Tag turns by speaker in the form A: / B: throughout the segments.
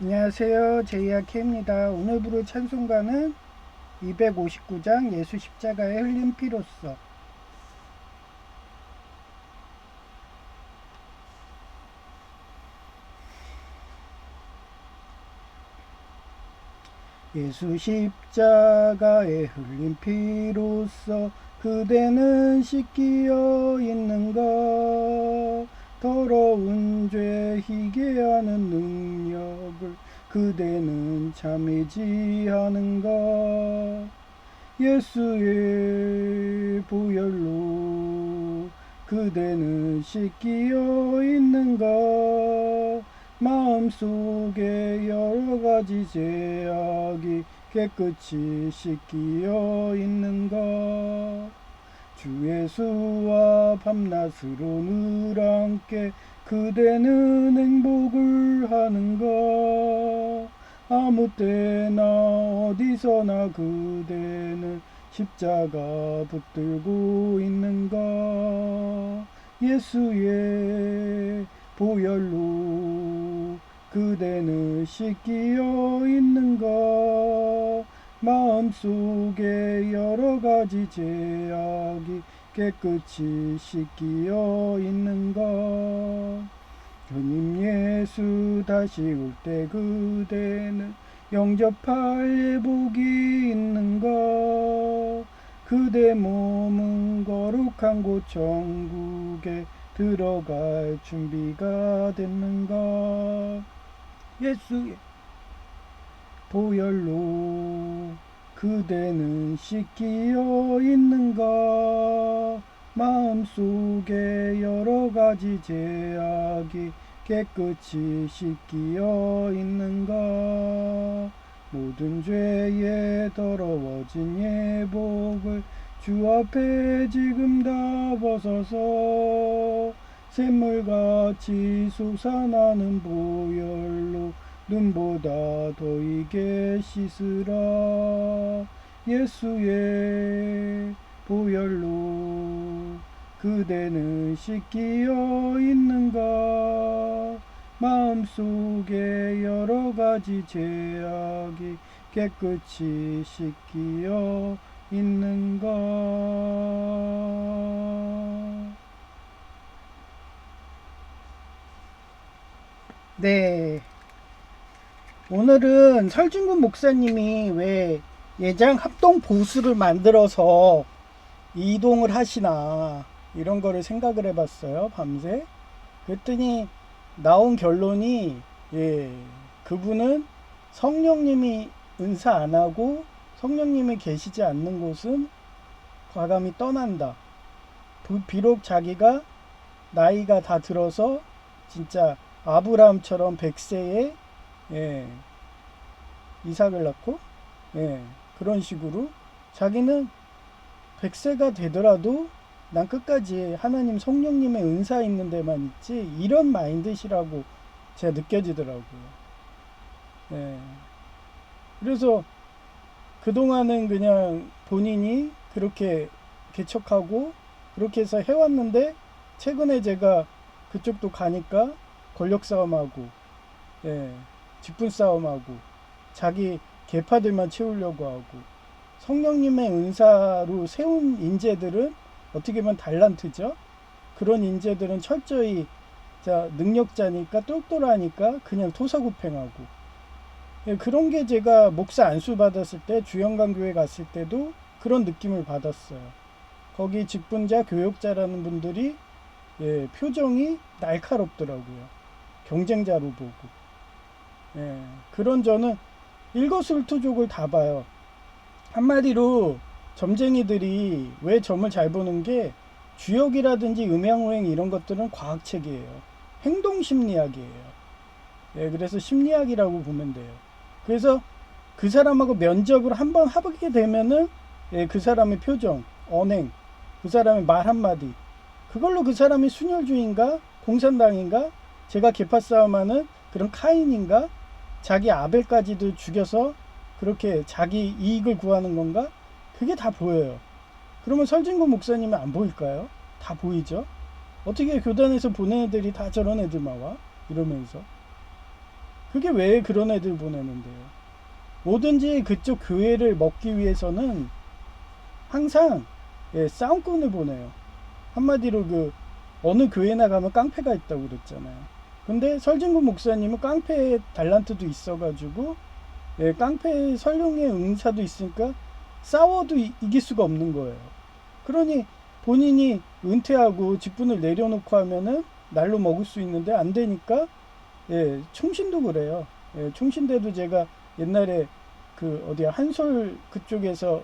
A: 안녕하세요. 제이아케입니다. 오늘 부를 찬송가는 259장 예수 십자가의 흘린 피로써. 예수 십자가의 흘린 피로써 그대는 씻기어 있는가. 더러운 죄 희게 하는 능력을 그대는 참이지 하는가. 예수의 보혈로 그대는 씻기어 있는가. 마음속에 여러가지 죄악이 깨끗이 씻기어 있는가. 주 예수와 밤낮으로 늘 함께 그대는 행복을 하는가. 아무 때나 어디서나 그대는 십자가 붙들고 있는가. 예수의 보혈로 그대는 씻기어 있는가. 마음속에 여러가지 죄악이 깨끗이 씻기어 있는가. 주님 예수 다시 올 때 그대는 영접할 예복이 있는가. 그대 몸은 거룩한 곳 천국에 들어갈 준비가 됐는가. 예수의 보혈로 그대는 씻기어 있는가. 마음속에 여러가지 죄악이 깨끗이 씻기어 있는가. 모든 죄에 더러워진 예복을 주 앞에 지금 다 벗어서 샘물같이 솟아나는 보혈로 눈보다 더 이게 씻으라. 예수의 보혈로 그대는 씻기어 있는가. 마음속에 여러가지 죄악이 깨끗이 씻기어 있는가. 네, 오늘은 설진군 목사님이 왜 예장 합동 보수를 만들어서 이동을 하시나 이런 거를 생각을 해봤어요. 밤새. 그랬더니 나온 결론이, 그분은 성령님이 은사 안 하고 성령님이 계시지 않는 곳은 과감히 떠난다. 비록 자기가 나이가 다 들어서 진짜 아브라함처럼 100세에 이삭을 낳고, 그런 식으로 자기는 100세가 되더라도 난 끝까지 하나님 성령님의 은사 있는 데만 있지, 이런 마인드시라고 제가 느껴지더라고요. 그래서 그동안은 그냥 본인이 그렇게 개척하고 그렇게 해서 해왔는데, 최근에 제가 그쪽도 가니까 권력 싸움하고, 직분 싸움하고, 자기 계파들만 채우려고 하고, 성령님의 은사로 세운 인재들은 어떻게 보면 달란트죠. 그런 인재들은 철저히 능력자니까 똘똘하니까 그냥 토사구팽하고. 그런 게 제가 목사 안수 받았을 때 주영강교회 갔을 때도 그런 느낌을 받았어요. 거기 직분자 교역자라는 분들이 표정이 날카롭더라고요. 경쟁자로 보고. 그런 저는 일거수일투족을 다 봐요. 한마디로 점쟁이들이 왜 점을 잘 보는 게, 주역이라든지 음양오행 이런 것들은 과학책이에요. 행동심리학이에요. 그래서 심리학이라고 보면 돼요. 그래서 그 사람하고 면접을 한번 하게 되면은, 그 사람의 표정, 언행, 그 사람의 말 한마디, 그걸로 그 사람이 순혈주의인가 공산당인가, 제가 계파 싸움하는 그런 카인인가, 자기 아벨까지도 죽여서 그렇게 자기 이익을 구하는 건가, 그게 다 보여요. 그러면 설진구 목사님은 안 보일까요? 다 보이죠. 어떻게 교단에서 보낸 애들이 다 저런 애들만 와? 이러면서. 그게 왜 그런 애들 보내는데요? 뭐든지 그쪽 교회를 먹기 위해서는 항상 싸움꾼을 보내요. 한마디로 그 어느 교회나 가면 깡패가 있다고 그랬잖아요. 근데 설진구 목사님은 깡패 달란트도 있어가지고 깡패 설령의 응사도 있으니까 싸워도 이길 수가 없는 거예요. 그러니 본인이 은퇴하고 직분을 내려놓고 하면은 날로 먹을 수 있는데 안 되니까 총신도 그래요. 총신대도 제가 옛날에 그 어디야 한솔 그쪽에서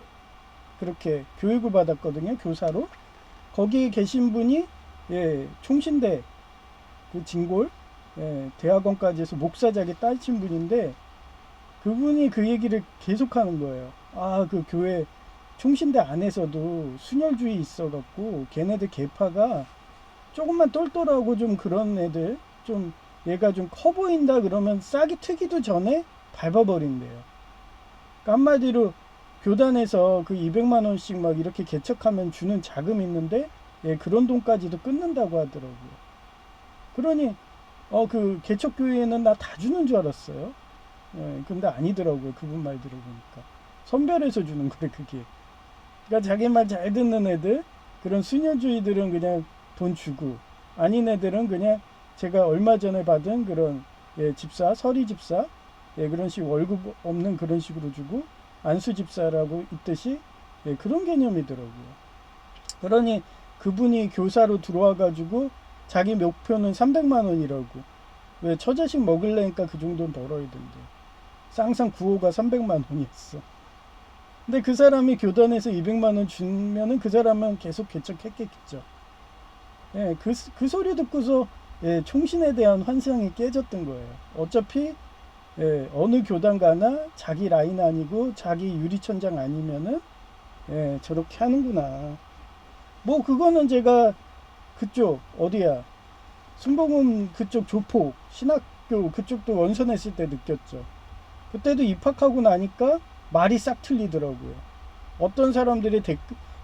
A: 그렇게 교육을 받았거든요. 교사로. 거기 계신 분이 총신대 그 진골 대학원까지 해서 목사작에 따신 분인데 그분이 그 얘기를 계속 하는 거예요. 아, 그 교회 총신대 안에서도 순혈주의 있어갖고 걔네들 계파가 조금만 똘똘하고 좀 그런 애들 좀 얘가 좀 커 보인다 그러면 싹이 트기도 전에 밟아버린대요. 그러니까 한마디로 교단에서 그 200만 원씩 막 이렇게 개척하면 주는 자금 있는데 그런 돈까지도 끊는다고 하더라고요. 그러니 그 개척교회는 나 다 주는 줄 알았어요. 근데 아니더라고요. 그분 말 들어보니까 선별해서 주는 거예요. 그게. 그러니까 자기 말 잘 듣는 애들 그런 수녀주의들은 그냥 돈 주고 아닌 애들은 그냥 제가 얼마 전에 받은 그런 집사 서리 집사 그런 식 월급 없는 그런 식으로 주고 안수 집사라고 있듯이 그런 개념이더라고요. 그러니 그분이 교사로 들어와 가지고 자기 목표는 300만 원이라고. 왜 처자식 먹으려니까 그 정도는 벌어야 된대. 쌍쌍 구호가 300만 원이었어. 근데 그 사람이 교단에서 200만 원 주면은 그 사람은 계속 개척했겠죠. 그 소리 듣고서 총신에 대한 환상이 깨졌던 거예요. 어차피 어느 교단 가나 자기 라인 아니고 자기 유리천장 아니면은 저렇게 하는구나. 뭐 그거는 제가 그쪽 어디야 순복음 그쪽 조폭 신학교 그쪽도 원선했을 때 느꼈죠. 그때도 입학하고 나니까 말이 싹 틀리더라고요. 어떤 사람들이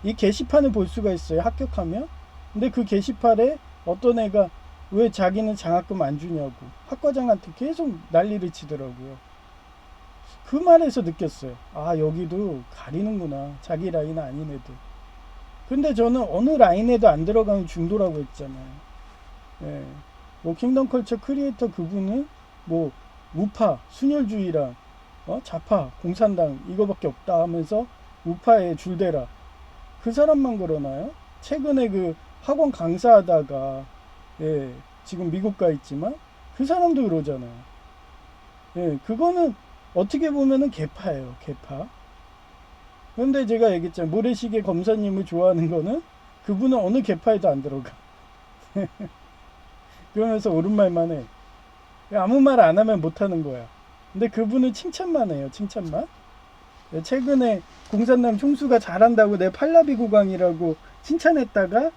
A: 이 게시판을 볼 수가 있어요. 합격하면. 근데 그 게시판에 어떤 애가 왜 자기는 장학금 안 주냐고 학과장한테 계속 난리를 치더라고요. 그 말에서 느꼈어요. 아, 여기도 가리는구나. 자기 라인 아닌 애들. 근데 저는 어느 라인에도 안 들어가는 중도라고 했잖아요. 뭐 킹덤 컬처 크리에이터 그분은 뭐 우파 순혈주의랑 좌파 공산당 이거밖에 없다 하면서 우파에 줄대라. 그 사람만 그러나요? 최근에 그 학원 강사하다가 지금 미국 가 있지만 그 사람도 그러잖아요. 그거는 어떻게 보면은 개파예요. 개파. 그런데 제가 얘기했잖아요. 모래시계 검사님을 좋아하는 거는 그분은 어느 개파에도 안 들어가. 그러면서 옳은 말만 해. 아무 말 안 하면 못 하는 거야. 근데 그분은 칭찬만 해요. 칭찬만. 최근에 공산당 총수가 잘한다고 내 팔라비 국왕이라고 칭찬했다가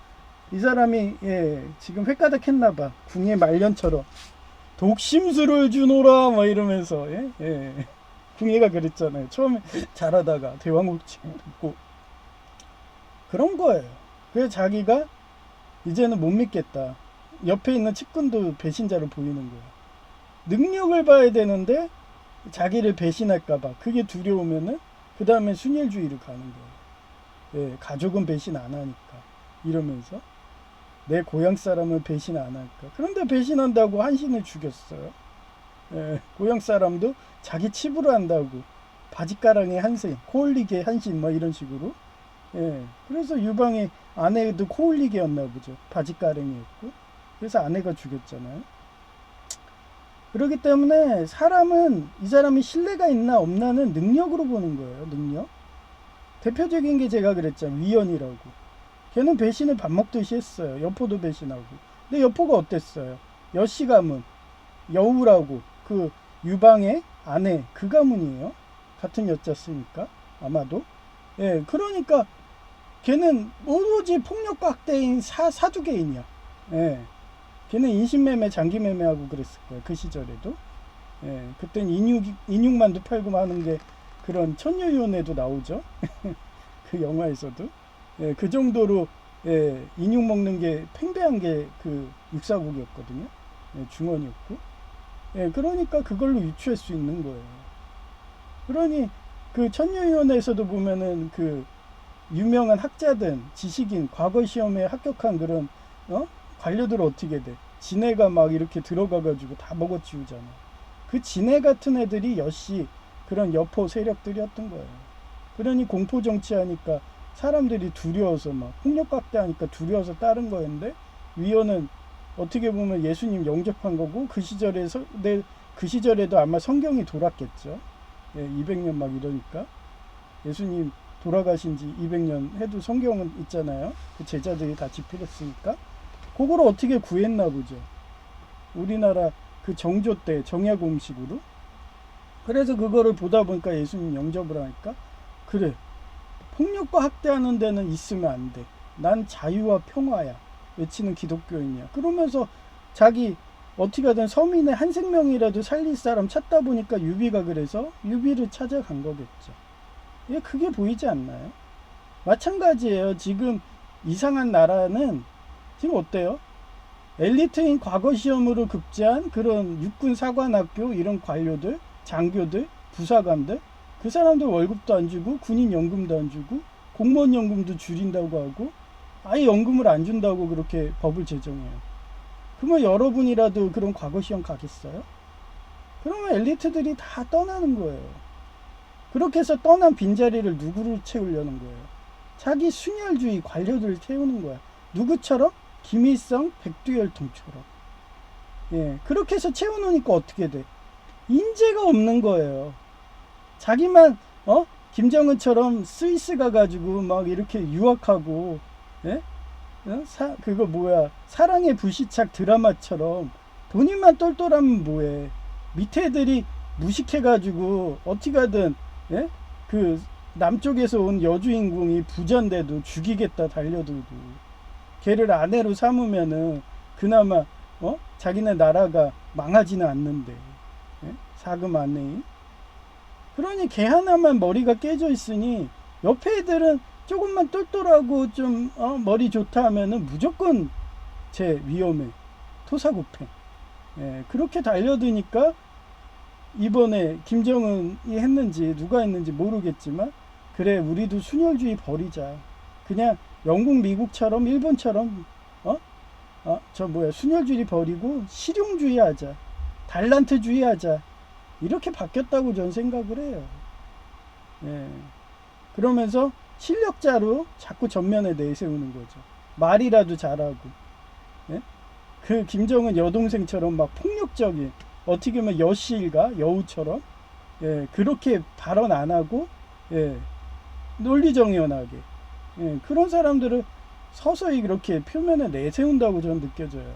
A: 이 사람이 지금 횟가닥 했나봐. 궁예 말년처럼 독심술을 주노라 막 이러면서 궁예가 그랬잖아요. 처음에 잘하다가 대왕국치 듣고 그런 거예요. 그래서 자기가 이제는 못 믿겠다. 옆에 있는 측근도 배신자로 보이는 거예요. 능력을 봐야 되는데 자기를 배신할까봐 그게 두려우면은 그 다음에 순혈주의를 가는 거예요. 가족은 배신 안 하니까 이러면서 내 고향 사람을 배신 안 할까. 그런데 배신한다고 한신을 죽였어요. 고향 사람도 자기 칩으로 한다고 바짓가랑이 한신, 코올리게 한신 뭐 이런 식으로. 그래서 유방의 아내도 코올리게였나 보죠. 바짓가랑이였고. 그래서 아내가 죽였잖아요. 그렇기 때문에 사람은 이 사람이 신뢰가 있나 없나는 능력으로 보는 거예요. 능력. 대표적인 게 제가 그랬잖아요. 위연이라고. 걔는 배신을 밥 먹듯이 했어요. 여포도 배신하고. 근데 여포가 어땠어요? 여씨 가문, 여우라고 그 유방의 아내 그 가문이에요. 같은 여자 쓰니까 아마도. 그러니까 걔는 오로지 폭력과 학대인 사두개인이야. 걔는 인신매매, 장기매매하고 그랬을 거예요. 그 시절에도. 그땐 인육만두 팔고 하는 게 그런 천녀유원에도 나오죠. 그 영화에서도. 그 정도로 인육 먹는 게 팽배한 게 그 육사국이었거든요. 중원이었고. 예, 그러니까 그걸로 유추할 수 있는 거예요. 그러니 그 천녀위원회에서도 보면은 그 유명한 학자들, 지식인, 과거 시험에 합격한 그런 관료들 어떻게 돼? 지네가 막 이렇게 들어가가지고 다 먹어치우잖아. 그 지네 같은 애들이 여시 그런 여포 세력들이었던 거예요. 그러니 공포 정치하니까 사람들이 두려워서 막 폭력각대하니까 두려워서 따른 거였는데 위원은 어떻게 보면 예수님 영접한 거고 그 시절에도 아마 성경이 돌았겠죠. 예, 200년 막 이러니까 예수님 돌아가신 지 200년 해도 성경은 있잖아요. 그 제자들이 다 집필했으니까 그거를 어떻게 구했나 보죠. 우리나라 그 정조 때 정약 음식으로. 그래서 그거를 보다 보니까 예수님 영접을 하니까 그래, 폭력과 학대하는 데는 있으면 안 돼. 난 자유와 평화야 외치는 기독교인이야. 그러면서 자기 어떻게 하든 서민의 한 생명이라도 살릴 사람 찾다 보니까 유비가 그래서 유비를 찾아간 거겠죠. 예, 그게 보이지 않나요? 마찬가지예요. 지금 이상한 나라는 지금 어때요? 엘리트인 과거 시험으로 급제한 그런 육군 사관학교 이런 관료들, 장교들, 부사관들, 그 사람들 월급도 안 주고 군인 연금도 안 주고 공무원 연금도 줄인다고 하고 아예 연금을 안 준다고 그렇게 법을 제정해요. 그러면 여러분이라도 그런 과거 시험 가겠어요? 그러면 엘리트들이 다 떠나는 거예요. 그렇게 해서 떠난 빈자리를 누구를 채우려는 거예요? 자기 순혈주의 관료들을 채우는 거야. 누구처럼? 김일성, 백두혈통처럼. 예, 그렇게 해서 채워놓으니까 어떻게 돼? 인재가 없는 거예요. 자기만 김정은처럼 스위스 가가지고 막 이렇게 유학하고, 예? 그거 뭐야, 사랑의 불시착 드라마처럼 본인만 똘똘하면 뭐해? 밑에 애들이 무식해가지고 어떻게 하든, 예? 그 남쪽에서 온 여주인공이 부자인데도 죽이겠다 달려들고 걔를 아내로 삼으면은 그나마 자기네 나라가 망하지는 않는데, 예? 사금 아내인. 그러니 걔 하나만 머리가 깨져 있으니 옆에 애들은 조금만 똘똘하고 좀 머리 좋다 하면은 무조건 제 위험해, 토사구팽. 예, 그렇게 달려드니까 이번에 김정은이 했는지 누가 했는지 모르겠지만 그래, 우리도 순혈주의 버리자. 그냥 영국 미국처럼 일본처럼 순혈주의 버리고 실용주의 하자, 달란트주의 하자, 이렇게 바뀌었다고 저는 생각을 해요. 예. 그러면서 실력자로 자꾸 전면에 내세우는 거죠. 말이라도 잘하고. 예? 그 김정은 여동생처럼 막 폭력적인, 어떻게 보면 여시일가 여우처럼, 예, 그렇게 발언 안 하고, 예, 논리정연하게, 예, 그런 사람들을 서서히 그렇게 표면에 내세운다고 저는 느껴져요.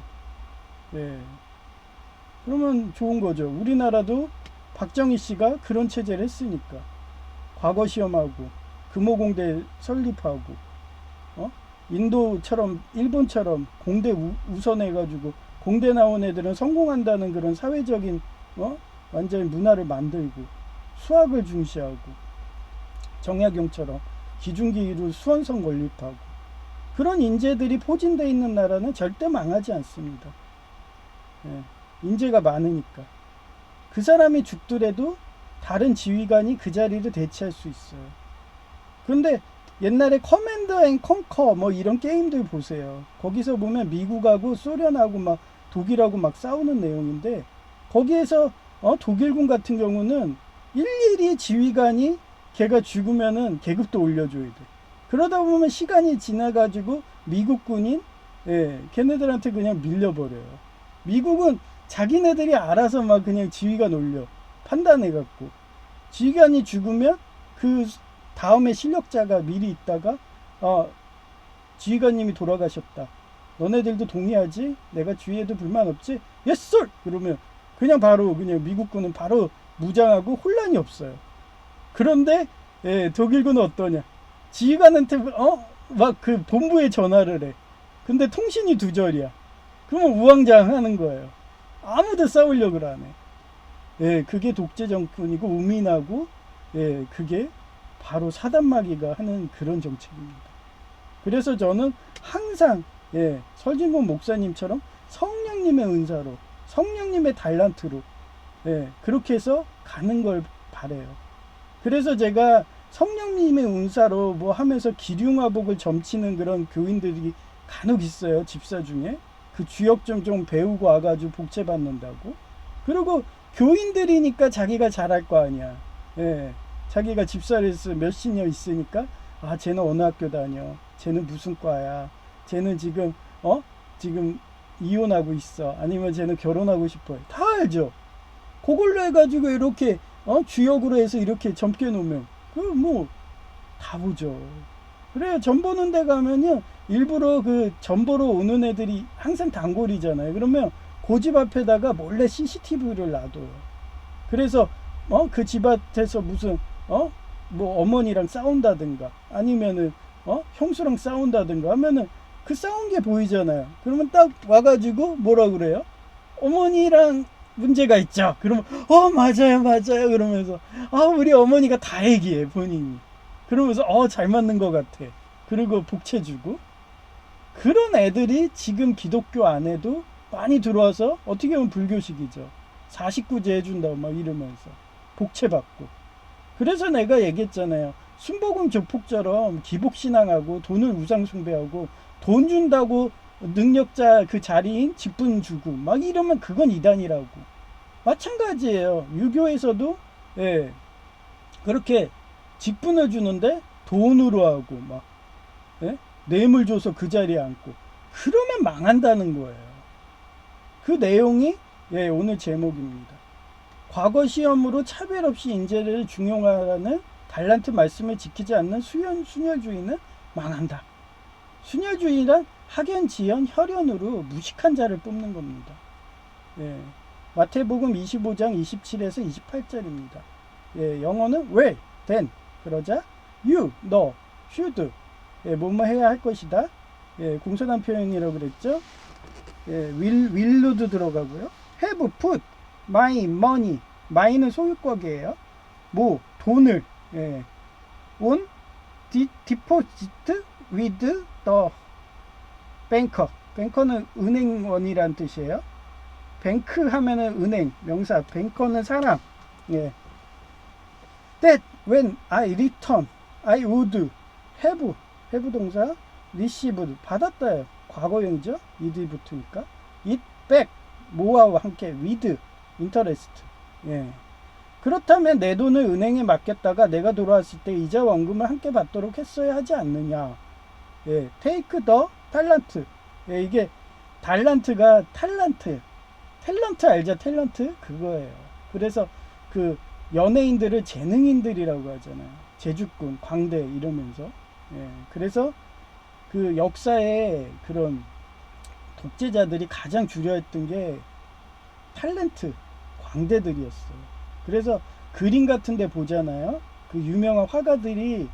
A: 예. 그러면 좋은 거죠. 우리나라도 박정희 씨가 그런 체제를 했으니까 과거 시험하고 금호공대 설립하고 인도처럼 일본처럼 공대 우선해가지고 공대 나온 애들은 성공한다는 그런 사회적인 완전히 문화를 만들고 수학을 중시하고 정약용처럼 기중기로 수원성 건립하고 그런 인재들이 포진되어 있는 나라는 절대 망하지 않습니다. 예, 인재가 많으니까. 그 사람이 죽더라도 다른 지휘관이 그 자리를 대체할 수 있어요. 그런데 옛날에 커맨더 앤 컨커 뭐 이런 게임들 보세요. 거기서 보면 미국하고 소련하고 막 독일하고 막 싸우는 내용인데 거기에서 독일군 같은 경우는 일일이 지휘관이 걔가 죽으면은 계급도 올려줘야 돼. 그러다 보면 시간이 지나가지고 미국군인 걔네들한테 그냥 밀려버려요. 미국은 자기네들이 알아서 막 그냥 지휘관 올려 판단해갖고 지휘관이 죽으면 그 다음에 실력자가 미리 있다가 지휘관님이 돌아가셨다. 너네들도 동의하지? 내가 주위에도 불만 없지? 예스 쏠! 그러면 그냥 바로 그냥 미국군은 바로 무장하고 혼란이 없어요. 그런데 독일군은 어떠냐? 지휘관한테 막 그 본부에 전화를 해. 근데 통신이 두절이야. 그러면 우왕좌왕하는 거예요. 아무도 싸우려고 안 해. 그게 독재 정권이고 우민하고 그게 바로 사단마귀가 하는 그런 정책입니다. 그래서 저는 항상 설진곤 목사님처럼 성령님의 은사로 성령님의 달란트로 예, 그렇게 해서 가는 걸 바래요. 그래서 제가 성령님의 운사로 뭐 하면서 기륭화복을 점치는 그런 교인들이 간혹 있어요. 집사 중에. 그 주역 좀 배우고 와가지고 복채 받는다고. 그리고 교인들이니까 자기가 잘할 거 아니야. 예. 자기가 집사를 해서 몇십 년 있으니까, 아, 쟤는 어느 학교 다녀. 쟤는 무슨 과야. 쟤는 지금 이혼하고 있어. 아니면 쟤는 결혼하고 싶어. 다 알죠. 그걸로 해가지고 이렇게, 주역으로 해서 이렇게 점겨 놓으면, 다 보죠. 그래, 점 보는 데 가면요, 일부러 그 점 보러 오는 애들이 항상 단골이잖아요. 그러면 그 집 앞에다가 몰래 CCTV를 놔둬요. 그래서 그 집 앞에서 무슨 뭐 어머니랑 싸운다든가 아니면은 형수랑 싸운다든가 하면은 그 싸운 게 보이잖아요. 그러면 딱 와가지고 뭐라 그래요? 어머니랑 문제가 있죠. 그러면 맞아요 그러면서 우리 어머니가 다 얘기해 본인이. 그러면서 잘 맞는 것 같아. 그리고 복채 주고. 그런 애들이 지금 기독교 안에도 많이 들어와서 어떻게 보면 불교식이죠. 49제 해준다고 막 이러면서 복채 받고. 그래서 내가 얘기했잖아요. 순복음 조폭처럼 기복신앙하고 돈을 우상숭배하고 돈 준다고 능력자 그 자리인 직분 주고 막 이러면 그건 이단이라고. 마찬가지예요. 유교에서도 예, 그렇게 직분을 주는데 돈으로 하고 막 예? 뇌물 줘서 그 자리에 앉고 그러면 망한다는 거예요. 그 내용이 오늘 제목입니다. 과거 시험으로 차별 없이 인재를 중용하라는 달란트 말씀을 지키지 않는 순혈주의는 망한다. 순혈주의란 학연, 지연, 혈연으로 무식한 자를 뽑는 겁니다. 예. 마태복음 25장 27에서 28절입니다. 예, 영어는 where, then, 그러자 you, 너, should, 뭐뭐 해야 할 것이다. 예, 공손한 표현이라고 그랬죠. 예, will도 들어가고요. have, put, my, money, my는 소유격이에요. 뭐, 돈을, on, deposit with the banker. banker는 은행원이란 뜻이에요. 뱅크 하면은 은행, 명사, 뱅커는 사람. 예. That when I return, I would have 동사, received, 받았다요. 과거형이죠. 이들이 붙으니까. it back, 뭐와 함께, with, interest. 예. 그렇다면 내 돈을 은행에 맡겼다가 내가 돌아왔을 때 이자 원금을 함께 받도록 했어야 하지 않느냐. 예. take the talent. 예, 이게 달란트가 탤런트 알죠? 탤런트 그거예요. 그래서 그 연예인들을 재능인들이라고 하잖아요. 제주꾼, 광대 이러면서. 예, 그래서 그 역사에 그런 독재자들이 가장 주려했던 게 탤런트, 광대들이었어요. 그래서 그림 같은 데 보잖아요. 그 유명한 화가들이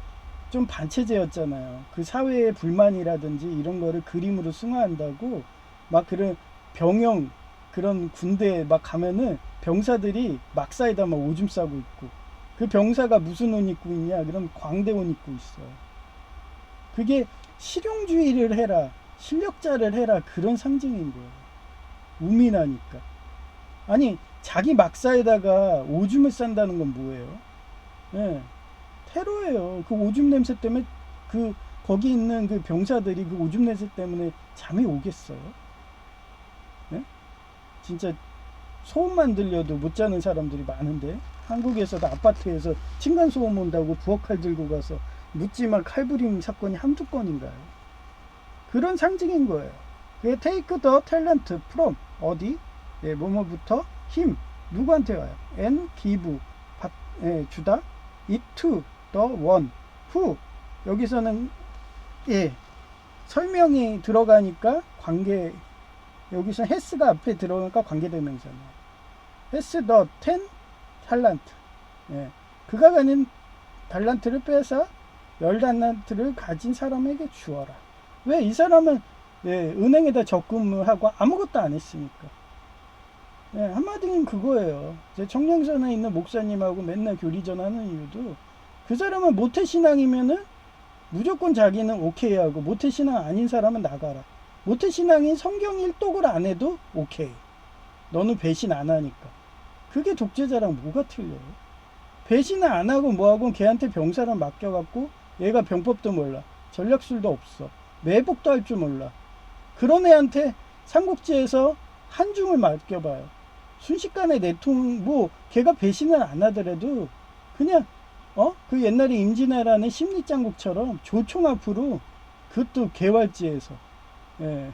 A: 좀 반체제였잖아요. 그 사회의 불만이라든지 이런 거를 그림으로 승화한다고 막 그런 병영 그런 군대에 막 가면은 병사들이 막사에다 막 오줌 싸고 있고 그 병사가 무슨 옷 입고 있냐 그럼 광대 옷 입고 있어요. 그게 실용주의를 해라 실력자를 해라 그런 상징인 거예요. 우민하니까. 아니 자기 막사에다가 오줌을 싼다는 건 뭐예요? 예, 테러예요. 그 오줌 냄새 때문에 그 거기 있는 그 병사들이 그 오줌 냄새 때문에 잠이 오겠어요? 예? 진짜 소음만 들려도 못 자는 사람들이 많은데 한국에서도 아파트에서 층간소음 온다고 부엌칼 들고 가서 묻지마 칼부림 사건이 한두 건인가요? 그런 상징인 거예요. 그게 take the talent from 어디? 예, 뭐뭐부터 힘 누구한테 와요? and give 주다 it to the one who 여기서는 설명이 들어가니까 관계 여기서 has가 앞에 들어오니까 관계대명사네요. has the 10 talent. 그가 가진 달란트를 빼서 10달란트를 가진 사람에게 주어라. 왜? 이 사람은 은행에다 적금을 하고 아무것도 안 했으니까. 한마디는 그거예요. 제 청량선에 있는 목사님하고 맨날 교리전하는 이유도 그 사람은 모태신앙이면은 무조건 자기는 오케이 하고 모태신앙 아닌 사람은 나가라. 모태신앙인 성경 일독을 안 해도 오케이. 너는 배신 안 하니까. 그게 독재자랑 뭐가 틀려요? 배신을 안 하고 뭐하고 걔한테 병사를 맡겨갖고 얘가 병법도 몰라. 전략술도 없어. 매복도 할 줄 몰라. 그런 애한테 삼국지에서 한중을 맡겨봐요. 순식간에 내통, 뭐, 걔가 배신을 안 하더라도 그냥, 그 옛날에 임진왜란의 심리짱국처럼 조총 앞으로 그것도 개활지에서, 예.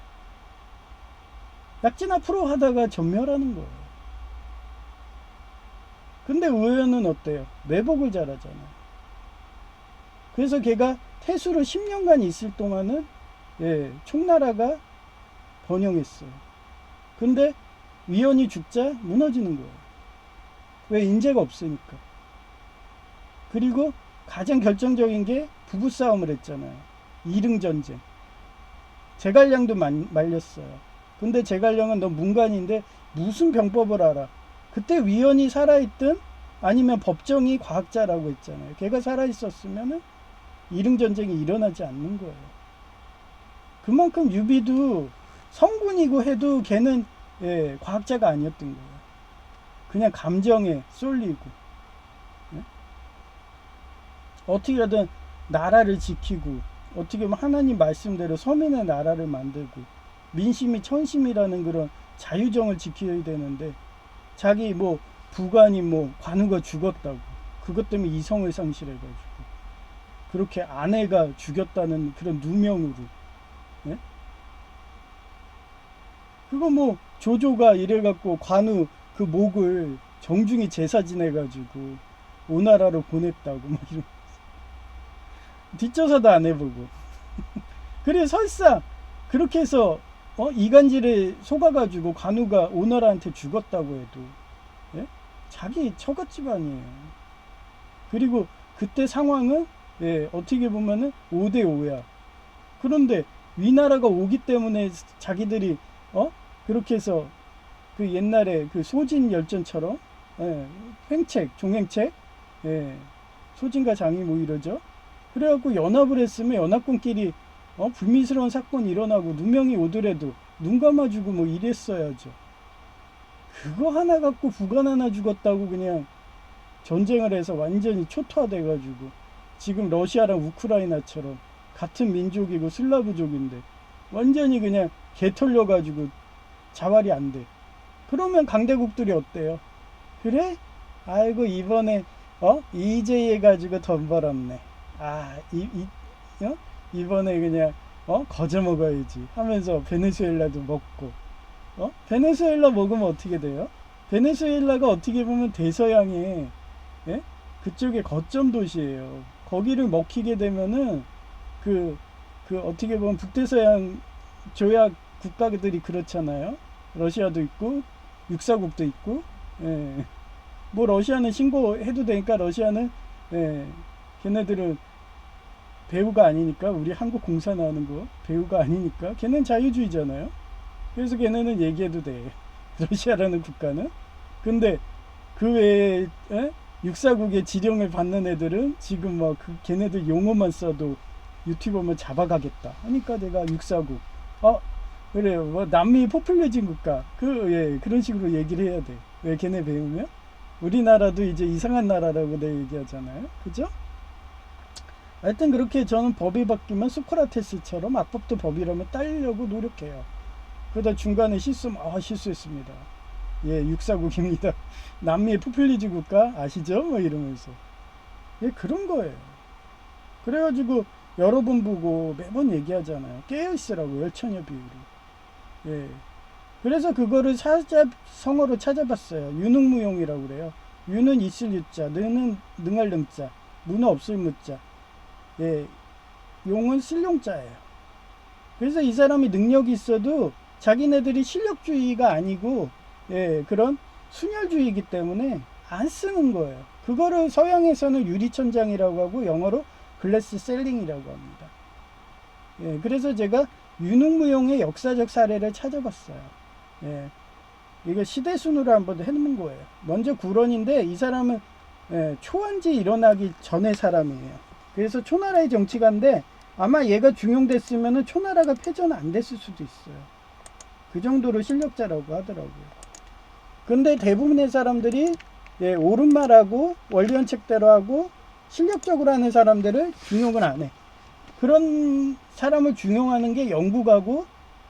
A: 약진 앞으로 하다가 전멸하는 거예요. 근데 의외는 어때요? 매복을 잘하잖아요. 그래서 걔가 태수로 10년간 있을 동안은 예, 총나라가 번영했어요. 근데 위원이 죽자 무너지는 거예요. 왜? 인재가 없으니까. 그리고 가장 결정적인 게 부부싸움을 했잖아요. 이릉전쟁. 제갈량도 말렸어요. 근데 제갈량은 너 문관인데 무슨 병법을 알아? 그때 위원이 살아있든 아니면 법정이 과학자라고 했잖아요. 걔가 살아있었으면 이릉전쟁이 일어나지 않는 거예요. 그만큼 유비도 성군이고 해도 걔는 예, 과학자가 아니었던 거예요. 그냥 감정에 쏠리고 예? 어떻게 하든 나라를 지키고 어떻게 보면 하나님 말씀대로 서민의 나라를 만들고 민심이 천심이라는 그런 자유정을 지켜야 되는데 자기 뭐 부관이 뭐 관우가 죽었다고 그것 때문에 이성을 상실해가지고 그렇게 아내가 죽였다는 그런 누명으로 예? 그거 뭐 조조가 이래갖고 관우 그 목을 정중히 제사 지내가지고 오나라로 보냈다고 막 이런 뒷조사도 안 해보고 그래 설사 그렇게 해서 이간질에 속아가지고 관우가 오나라한테 죽었다고 해도 예? 자기 처갓집안이에요. 그리고 그때 상황은 예, 어떻게 보면은 5대5야. 그런데 위나라가 오기 때문에 자기들이 그렇게 해서 그 옛날에 그 소진 열전처럼 예, 횡책, 종횡책 예, 소진과 장이 뭐 이러죠. 그래갖고 연합을 했으면 연합군끼리 불미스러운 사건이 일어나고 누명이 오더라도 눈 감아주고 뭐 이랬어야죠. 그거 하나 갖고 부관 하나 죽었다고 그냥 전쟁을 해서 완전히 초토화돼가지고 지금 러시아랑 우크라이나처럼 같은 민족이고 슬라브족인데 완전히 그냥 개 털려가지고 자활이 안 돼. 그러면 강대국들이 어때요? 그래? 아이고 이번에 EJ 해가지고 돈 벌었네. 이번에 그냥 거저 먹어야지 하면서 베네수엘라도 먹고 베네수엘라 먹으면 어떻게 돼요? 베네수엘라가 어떻게 보면 대서양의 예? 그쪽에 거점 도시예요. 거기를 먹히게 되면은 그 어떻게 보면 북대서양 조약 국가들이 그렇잖아요. 러시아도 있고 육사국도 있고 예. 뭐 러시아는 신고해도 되니까 러시아는 예. 걔네들은 배우가 아니니까 우리 한국 공사 나오는 거 배우가 아니니까 걔는 자유주의잖아요. 그래서 걔네는 얘기해도 돼. 러시아라는 국가는. 근데 그 외에 육사국의 지령을 받는 애들은 지금 막 걔네들 용어만 써도 유튜버면 잡아가겠다 하니까 내가 육사국 그래요 뭐 남미 포퓰리즘 국가 그런 식으로 얘기를 해야 돼. 왜 걔네 배우면 우리나라도 이제 이상한 나라라고 내 얘기하잖아요. 그죠? 하여튼 그렇게 저는 법이 바뀌면 소크라테스처럼 악법도 법이라면 따르려고 노력해요. 그러다 중간에 실수했습니다. 예, 육사국입니다. 남미의 포퓰리즘 국가 아시죠? 뭐 이러면서. 예, 그런 거예요. 그래가지고 여러 번 보고 매번 얘기하잖아요. 깨어있으라고 열처녀 비율이. 예. 그래서 그거를 성어로 찾아봤어요. 유능무용이라고 그래요. 유는 있을 유자, 능은 능할 능자, 무는 없을 무자. 예, 용은 쓸용자예요. 그래서 이 사람이 능력이 있어도 자기네들이 실력주의가 아니고 예, 그런 순혈주의이기 때문에 안 쓰는 거예요. 그거를 서양에서는 유리천장이라고 하고 영어로 글래스 셀링이라고 합니다. 예, 그래서 제가 유능무용의 역사적 사례를 찾아봤어요. 예, 이거 시대순으로 한번 해놓은 거예요. 먼저 구런인데 이 사람은 초안지 일어나기 전의 사람이에요. 그래서 초나라의 정치가인데 아마 얘가 중용됐으면 초나라가 패전 안 됐을 수도 있어요. 그 정도로 실력자라고 하더라고요. 근데 대부분의 사람들이 예, 옳은 말하고 원리원칙대로 하고 실력적으로 하는 사람들을 중용을 안 해. 그런 사람을 중용하는 게 영국하고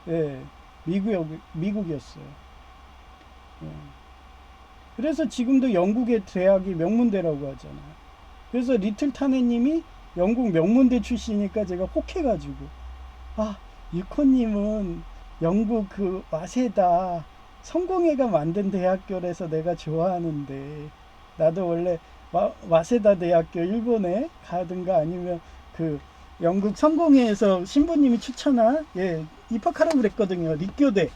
A: 예, 미국이었어요. 예. 그래서 지금도 영국의 대학이 명문대라고 하잖아요. 그래서 리틀 타네님이 영국 명문대 출신이니까 제가 혹해가지고 아 유코님은 영국 그 와세다 성공회가 만든 대학교라서 내가 좋아하는데 나도 원래 와세다 대학교 일본에 가든가 아니면 그 영국 성공회에서 신부님이 추천한 예 입학하라고 그랬거든요.立교대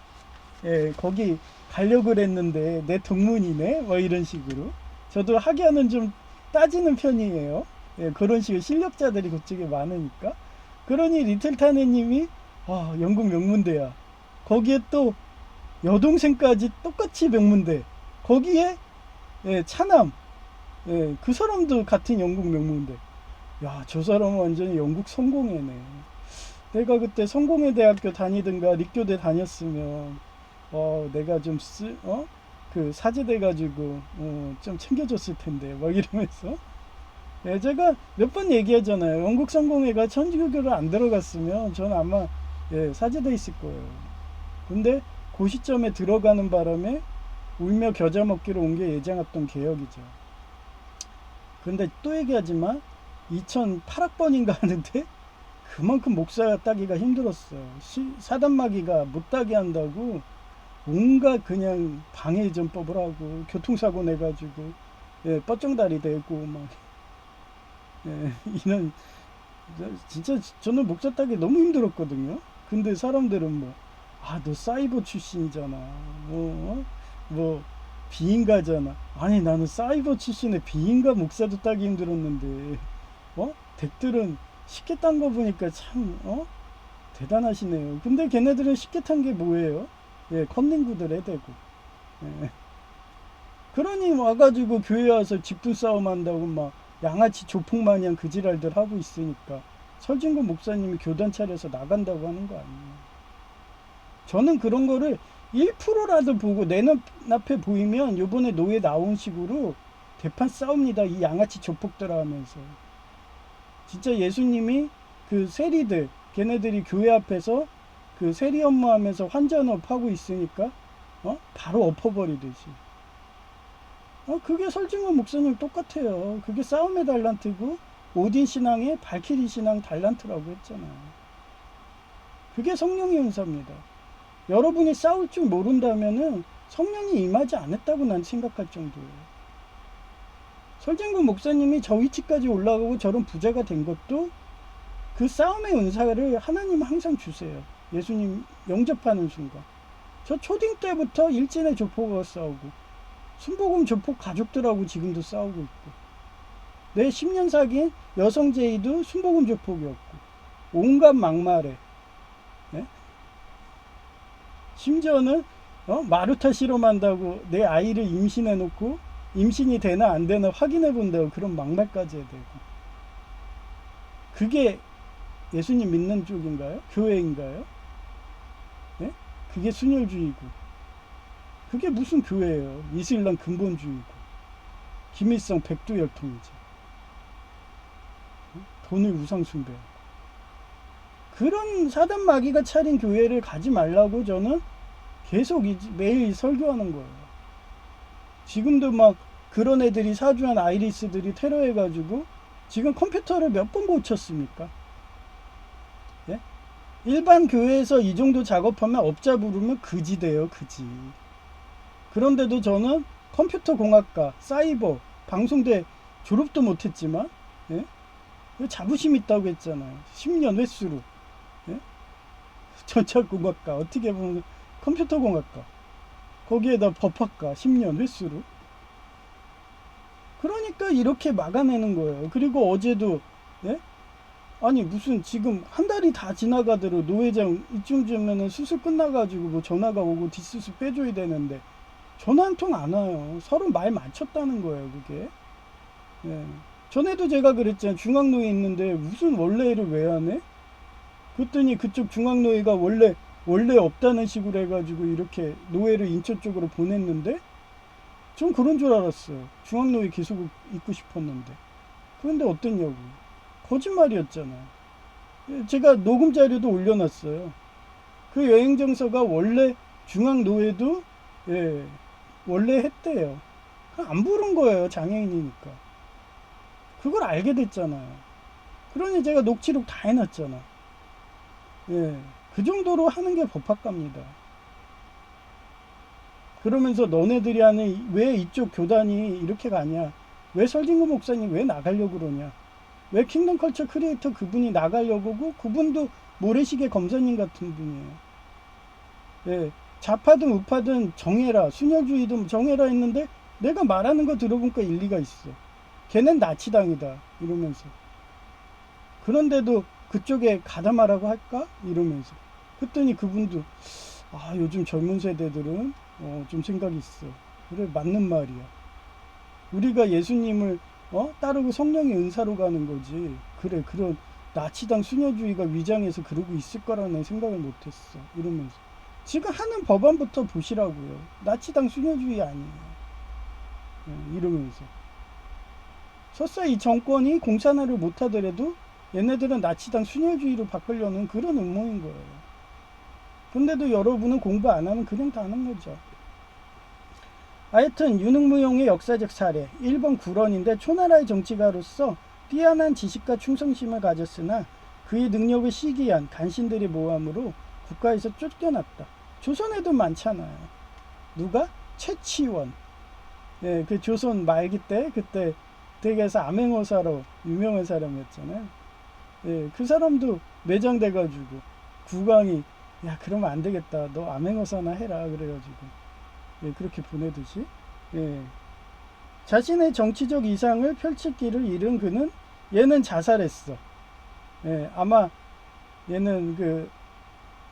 A: 예 거기 가려고 그랬는데 내 동문이네 뭐 이런 식으로 저도 학연은 좀 따지는 편이에요. 예, 그런 식의 실력자들이 그쪽에 많으니까. 그러니 리틀타네님이 아 영국 명문대야. 거기에 또 여동생까지 똑같이 명문대. 거기에 예, 차남. 예, 그 사람도 같은 영국 명문대. 야, 저 사람은 완전히 영국 성공회네. 내가 그때 성공회 대학교 다니든가立교대 다녔으면 내가 좀 그 사제돼 가지고 좀 챙겨줬을 텐데 막 이러면서 예, 제가 몇 번 얘기하잖아요. 영국 성공회가 천주교를 안 들어갔으면 저는 아마 예, 사제돼 있을 거예요. 근데 그 시점에 들어가는 바람에 울며 겨자 먹기로 온 게 예정했던 개혁이죠. 근데 또 얘기하지만 2008학번인가 하는데 그만큼 목사 따기가 힘들었어요. 사단마귀가 못 따게 한다고 온갖 그냥 방해전법을 하고 교통사고 내가지고 예, 뻗정다리 되고 막 예, 이런 진짜 저는 목사 따기 너무 힘들었거든요. 근데 사람들은 뭐 아 너 사이버 출신이잖아 뭐 비인가잖아. 아니 나는 사이버 출신의 비인가 목사도 따기 힘들었는데 댁들은 쉽게 딴 거 보니까 참 대단하시네요. 근데 걔네들은 쉽게 탄 게 뭐예요? 예, 컨닝구들 해대고 예. 그러니 와가지고 교회 와서 직분 싸움 한다고 막 양아치 조폭마냥 그 지랄들 하고 있으니까 설진구 목사님이 교단 차려서 나간다고 하는 거 아니에요. 저는 그런 거를 1%라도 보고 내 눈앞에 보이면 요번에 노예 나온 식으로 대판 싸웁니다. 이 양아치 조폭들 하면서. 진짜 예수님이 그 세리들 걔네들이 교회 앞에서 그 세리 업무하면서 환전업 하고 있으니까 바로 엎어버리듯이 그게 설진구 목사님 똑같아요. 그게 싸움의 달란트고 오딘 신앙의 발키리 신앙 달란트라고 했잖아요. 그게 성령의 은사입니다. 여러분이 싸울 줄 모른다면은 성령이 임하지 않았다고 난 생각할 정도예요. 설진구 목사님이 저 위치까지 올라가고 저런 부자가 된 것도 그 싸움의 은사를 하나님 항상 주세요. 예수님 영접하는 순간. 저 초딩 때부터 일진의 조폭과 싸우고 순복음 조폭 가족들하고 지금도 싸우고 있고 내 10년 사귄 여성 제이도 순복음 조폭이었고 온갖 막말에 네? 심지어는 마루타 실험한다고 내 아이를 임신해 놓고 임신이 되나 안 되나 확인해 본다고 그런 막말까지 해야 되고 그게 예수님 믿는 쪽인가요? 교회인가요? 네? 그게 순혈주의고 그게 무슨 교회예요? 이슬람 근본주의고 김일성 백두혈통이지. 돈을 우상숭배하고 그런 사단 마귀가 차린 교회를 가지 말라고 저는 계속 매일 설교하는 거예요. 지금도 막 그런 애들이 사주한 아이리스들이 테러해가지고 지금 컴퓨터를 몇 번 고쳤습니까? 예? 일반 교회에서 이 정도 작업하면 업자 부르면 그지 돼요. 그지. 그런데도 저는 컴퓨터 공학과, 사이버, 방송대 졸업도 못했지만 예? 자부심 있다고 했잖아요. 10년 횟수로. 예? 전자공학과 어떻게 보면 컴퓨터 공학과 거기에다 법학과 10년 횟수로 그러니까 이렇게 막아내는 거예요. 그리고 어제도 예? 아니 무슨 지금 한 달이 다 지나가도록 노회장 이쯤 되면은 수술 끝나가지고 뭐 전화가 오고 뒷수술 빼줘야 되는데 전화 한 통 안 와요. 서로 말 맞췄다는 거예요. 그게 예. 전에도 제가 그랬잖아요. 중앙노예 있는데 무슨 원래를 왜 안 해? 그랬더니 그쪽 중앙노예가 원래 없다는 식으로 해가지고 이렇게 노예를 인천 쪽으로 보냈는데 좀 그런 줄 알았어요. 중앙로에 계속 있고 싶었는데. 그런데 어땠냐고. 거짓말이었잖아요. 제가 녹음 자료도 올려놨어요. 그 여행정서가 원래 중앙노회도 예, 원래 했대요. 안 부른 거예요. 장애인이니까. 그걸 알게 됐잖아요. 그러니 제가 녹취록 다 해놨잖아. 예, 그 정도로 하는 게 법학과입니다. 그러면서 너네들이 하는 왜 이쪽 교단이 이렇게 가냐? 왜 설진구 목사님 왜 나가려고 그러냐? 왜 킹덤 컬처 크리에이터 그분이 나가려고 하고 그분도 모래시계 검사님 같은 분이에요. 예, 좌파든 우파든 정해라, 순혈주의든 정해라 했는데 내가 말하는 거 들어보니까 일리가 있어. 걔는 나치당이다 이러면서. 그런데도 그쪽에 가담하라고 할까? 이러면서. 그랬더니 그분도 요즘 젊은 세대들은 좀 생각이 있어. 그래 맞는 말이야. 우리가 예수님을 따르고 성령의 은사로 가는 거지. 그래 그런 나치당 순혈주의가 위장해서 그러고 있을 거라는 생각을 못했어. 이러면서. 지금 하는 법안부터 보시라고요. 나치당 순혈주의 아니에요. 이러면서. 설사 이 정권이 공산화를 못하더라도 얘네들은 나치당 순혈주의로 바꾸려는 그런 음모인 거예요. 근데도 여러분은 공부 안 하면 그냥 다 하는 거죠. 하여튼 유능무용의 역사적 사례 1번 구런인데 초나라의 정치가로서 뛰어난 지식과 충성심을 가졌으나 그의 능력을 시기한 간신들의 모함으로 국가에서 쫓겨났다. 조선에도 많잖아요. 누가? 최치원. 예, 그 조선 말기 때 그때 댁에서 암행어사로 유명한 사람이었잖아요. 예, 그 사람도 매장돼가지고 국왕이 야 그러면 안 되겠다. 너 암행어사나 해라 그래가지고 예, 그렇게 보내듯이 예, 자신의 정치적 이상을 펼칠 길을 잃은 그는 얘는 자살했어. 예, 아마 얘는 그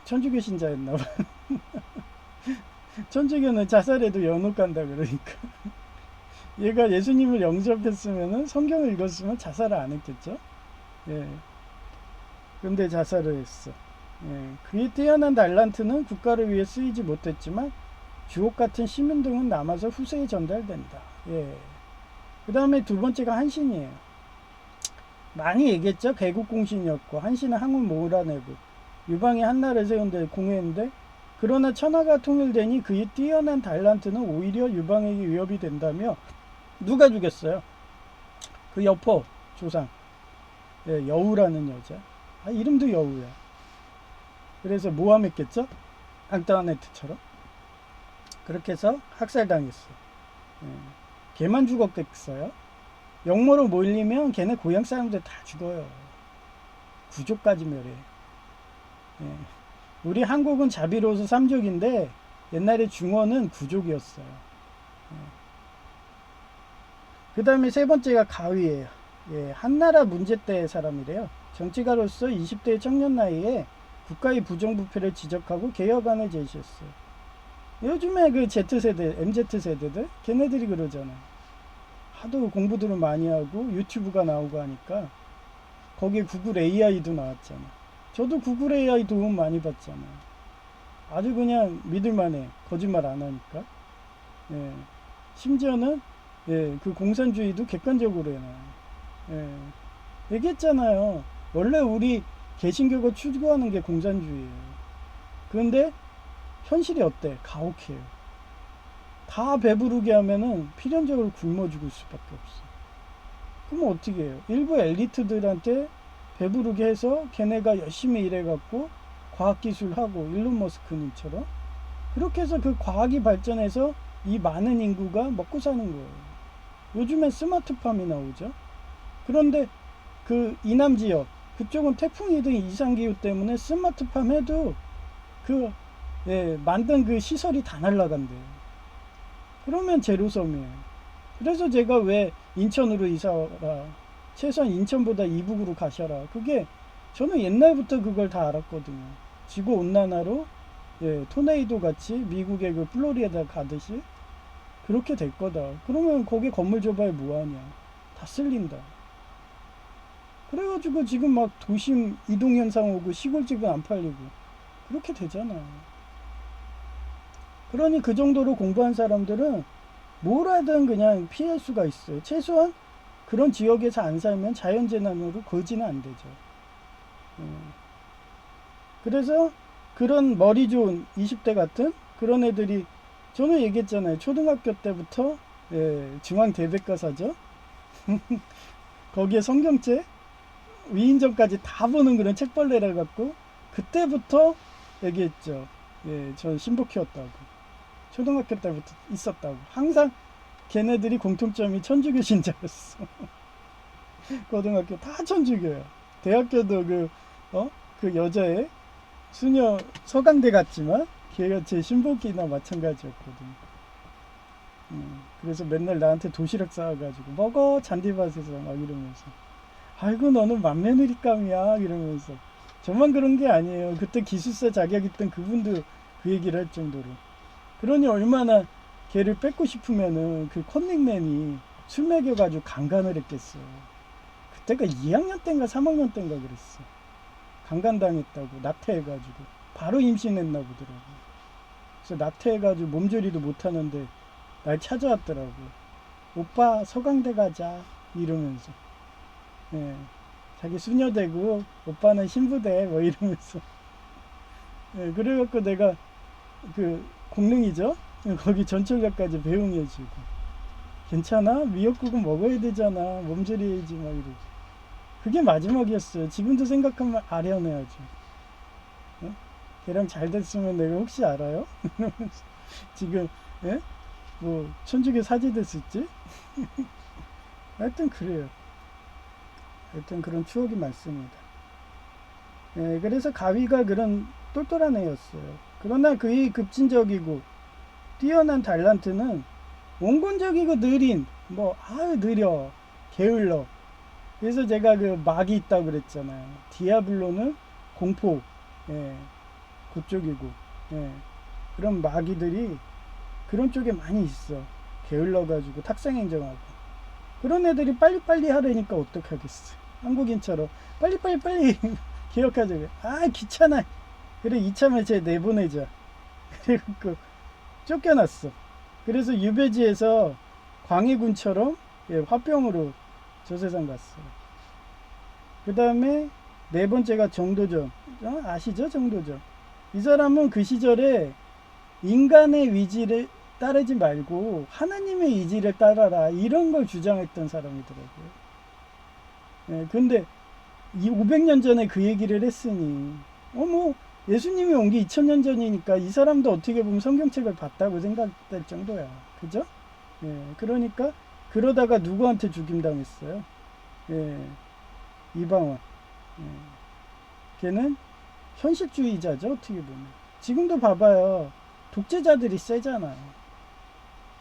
A: 천주교 신자였나봐. 천주교는 자살해도 연옥 간다 그러니까 얘가 예수님을 영접했으면은 성경을 읽었으면 자살을 안 했겠죠. 예. 근데 자살을 했어. 예. 그의 뛰어난 달란트는 국가를 위해 쓰이지 못했지만 주옥 같은 시민 등은 남아서 후세에 전달된다. 예. 그 다음에 두 번째가 한신이에요. 많이 얘기했죠. 개국공신이었고 한신은 항문 몰아내고 유방이 한나라를 세운데 공회인데 그러나 천하가 통일되니 그의 뛰어난 달란트는 오히려 유방에게 위협이 된다며 누가 죽였어요? 그 여포 조상 예, 여우라는 여자. 이름도 여우야. 그래서 모함했겠죠? 앙따네트처럼. 그렇게 해서 학살당했어. 예. 걔만 죽었겠어요? 영모로 몰리면 걔네 고향 사람들 다 죽어요. 구족까지 멸해. 예. 우리 한국은 자비로워서 삼족인데 옛날에 중원은 구족이었어요. 예. 그 다음에 세 번째가 가위예요. 예, 한나라 문제 때 사람이래요. 정치가로서 20대 청년 나이에 국가의 부정부패를 지적하고 개혁안을 제시했어요. 요즘에 그 Z세대, MZ세대들 걔네들이 그러잖아요. 하도 공부들을 많이 하고 유튜브가 나오고 하니까 거기에 구글 AI도 나왔잖아. 저도 구글 AI 도움 많이 받잖아요. 아주 그냥 믿을만해. 거짓말 안 하니까. 예. 심지어는 예, 그 공산주의도 객관적으로 해놔요. 예. 얘기했잖아요. 원래 우리 개신교가 추구하는 게 공산주의예요. 그런데 현실이 어때? 가혹해요. 다 배부르게 하면은 필연적으로 굶어 죽을 수밖에 없어. 그럼 어떻게 해요? 일부 엘리트들한테 배부르게 해서 걔네가 열심히 일해갖고 과학기술하고 일론 머스크님처럼 그렇게 해서 그 과학이 발전해서 이 많은 인구가 먹고 사는 거예요. 요즘엔 스마트팜이 나오죠. 그런데 그 이남 지역 그쪽은 태풍이든 이상기후 때문에 스마트팜 해도 그 예, 만든 그 시설이 다 날라간대요. 그러면 제로섬이에요. 그래서 제가 왜 인천으로 이사라 최소한 인천보다 이북으로 가셔라. 그게 저는 옛날부터 그걸 다 알았거든요. 지구 온난화로 예, 토네이도 같이 미국의 그 플로리다 가듯이 그렇게 될 거다. 그러면 거기 건물 줘봐야 뭐하냐. 다 쓸린다. 그래가지고 지금 막 도심 이동 현상 오고 시골집은 안 팔리고 그렇게 되잖아요. 그러니 그 정도로 공부한 사람들은 뭘 하든 그냥 피할 수가 있어요. 최소한 그런 지역에서 안 살면 자연재난으로 거지는 안 되죠. 그래서 그런 머리 좋은 20대 같은 그런 애들이, 저는 얘기했잖아요. 초등학교 때부터 중앙대백과사죠. 거기에 성경책 위인전까지 다 보는 그런 책벌레라 갖고 그때부터 얘기했죠. 전 신부 키웠다고. 초등학교 때부터 있었다고. 항상 걔네들이 공통점이 천주교 신자였어. 고등학교 다 천주교야. 대학교도 그 여자애 수녀 서강대 같지만 걔가 제 신복이나 마찬가지였거든. 그래서 맨날 나한테 도시락 싸와가지고 먹어 잔디밭에서 막 이러면서, 아이고 너는 맏며느리감이야 이러면서. 저만 그런 게 아니에요. 그때 기술사 자격 있던 그분도 그 얘기를 할 정도로. 그러니 얼마나 걔를 뺏고 싶으면은 그 컨닝맨이 술 먹여가지고 강간을 했겠어. 그때가 2학년 때인가 3학년 때인가 그랬어. 강간당했다고 낙태해가지고 바로 임신했나 보더라고. 그래서 낙태해가지고 몸조리도 못하는데 날 찾아왔더라고. 오빠 서강대 가자 이러면서. 자기 수녀되고 오빠는 신부돼 뭐 이러면서. 그래갖고 내가 그 공릉이죠. 거기 전철역까지 배웅해주고, 괜찮아? 미역국은 먹어야 되잖아. 몸조리해야지 막 이러고. 그게 마지막이었어요. 지금도 생각하면 아련해야죠. 걔랑 잘 됐으면 내가 혹시 알아요? 지금 뭐 천주교 사제 됐을지? 하여튼 그래요. 하여튼 그런 추억이 많습니다. 그래서 가위가 그런 똘똘한 애였어요. 그러나 그의 급진적이고 뛰어난 달란트는 원본적이고 느린, 느려, 게을러. 그래서 제가 그 막이 있다고 그랬잖아요. 디아블로는 공포, 그쪽이고, 그런 마귀들이 그런 쪽에 많이 있어. 게을러가지고 탁상행정하고. 그런 애들이 빨리빨리 하려니까 어떡하겠어. 한국인처럼 빨리 기억하자고. 아 귀찮아. 그래 이참에 쟤 내보내자. 그래갖고 쫓겨났어. 그래서 유배지에서 광해군처럼 화병으로 저 세상 갔어요. 그 다음에 네 번째가 정도전. 아시죠? 정도전. 이 사람은 그 시절에 인간의 위지를 따르지 말고 하나님의 의지를 따라라 이런 걸 주장했던 사람이더라고요. 근데 500년 전에 그 얘기를 했으니 예수님이 온 게 2000년 전이니까 이 사람도 어떻게 보면 성경책을 봤다고 생각될 정도야. 그죠? 그러니까 그러다가 누구한테 죽임당했어요? 이방원. 걔는 현실주의자죠, 어떻게 보면. 지금도 봐봐요. 독재자들이 세잖아요.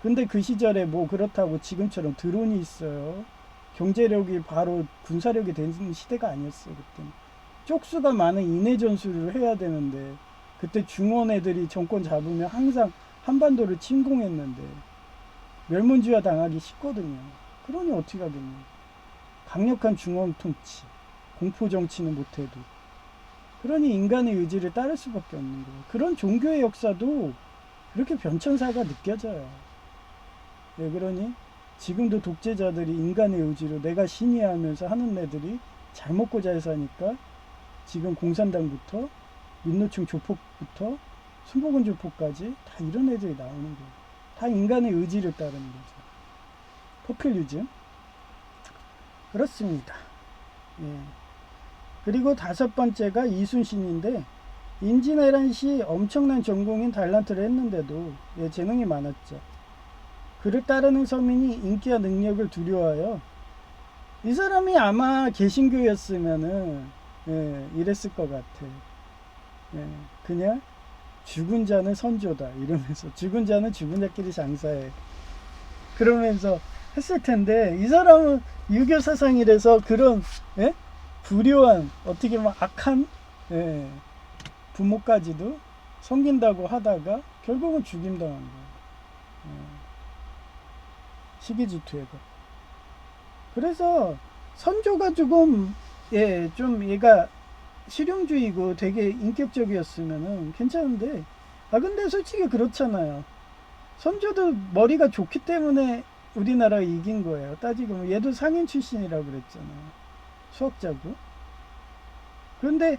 A: 근데 그 시절에 그렇다고 지금처럼 드론이 있어요. 경제력이 바로 군사력이 되는 시대가 아니었어요, 그때는. 쪽수가 많은 인해 전술을 해야 되는데, 그때 중원 애들이 정권 잡으면 항상 한반도를 침공했는데, 멸문주의 당하기 쉽거든요. 그러니 어떻게 하겠냐. 강력한 중원 통치, 공포 정치는 못해도. 그러니 인간의 의지를 따를 수밖에 없는 거예요. 그런 종교의 역사도 그렇게 변천사가 느껴져요. 그러니 지금도 독재자들이 인간의 의지로 내가 신이야 하면서 하는 애들이 잘 먹고 잘 사니까 지금 공산당부터 민노총 조폭부터 순복음 조폭까지 다 이런 애들이 나오는 거예요. 다 인간의 의지를 따르는 거죠. 포퓰리즘. 그렇습니다. 그리고 다섯 번째가 이순신인데, 임진왜란 시 엄청난 전공인 달란트를 했는데도 재능이 많았죠. 그를 따르는 서민이 인기와 능력을 두려워하여, 이 사람이 아마 개신교였으면은 이랬을 것 같아. 그냥 죽은 자는 선조다 이러면서, 죽은 자는 죽은 자끼리 장사해 그러면서 했을 텐데, 이 사람은 유교 사상이라서 그런 불효한, 어떻게 보면 악한 부모까지도 섬긴다고 하다가 결국은 죽임당한 거예요. 시기질투에도. 그래서 선조가 조금 좀 얘가 실용주의고 되게 인격적이었으면은 괜찮은데, 근데 솔직히 그렇잖아요. 선조도 머리가 좋기 때문에 우리나라가 이긴 거예요. 따지고 보면 얘도 상인 출신이라고 그랬잖아요. 수학자고. 그런데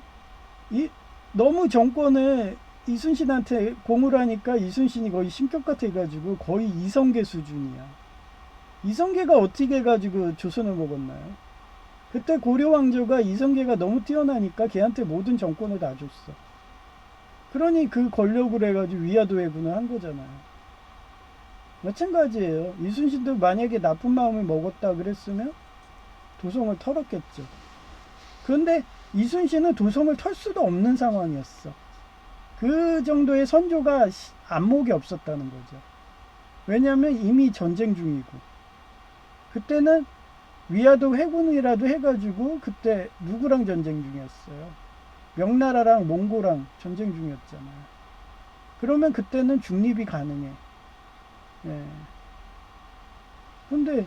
A: 이 너무 정권을 이순신한테 공을 하니까 이순신이 거의 신격같아 가지고 거의 이성계 수준이야. 이성계가 어떻게 해가지고 조선을 먹었나요? 그때 고려 왕조가 이성계가 너무 뛰어나니까 걔한테 모든 정권을 다 줬어. 그러니 그 권력을 해가지고 위화도 해군을 한 거잖아요. 마찬가지예요. 이순신도 만약에 나쁜 마음을 먹었다 그랬으면 도성을 털었겠죠. 그런데 이순신은 도성을 털 수도 없는 상황이었어. 그 정도의 선조가 안목이 없었다는 거죠. 왜냐하면 이미 전쟁 중이고 그때는 위화도 해군이라도 해가지고 그때 누구랑 전쟁 중이었어요. 명나라랑 몽고랑 전쟁 중이었잖아요. 그러면 그때는 중립이 가능해. 예. 근데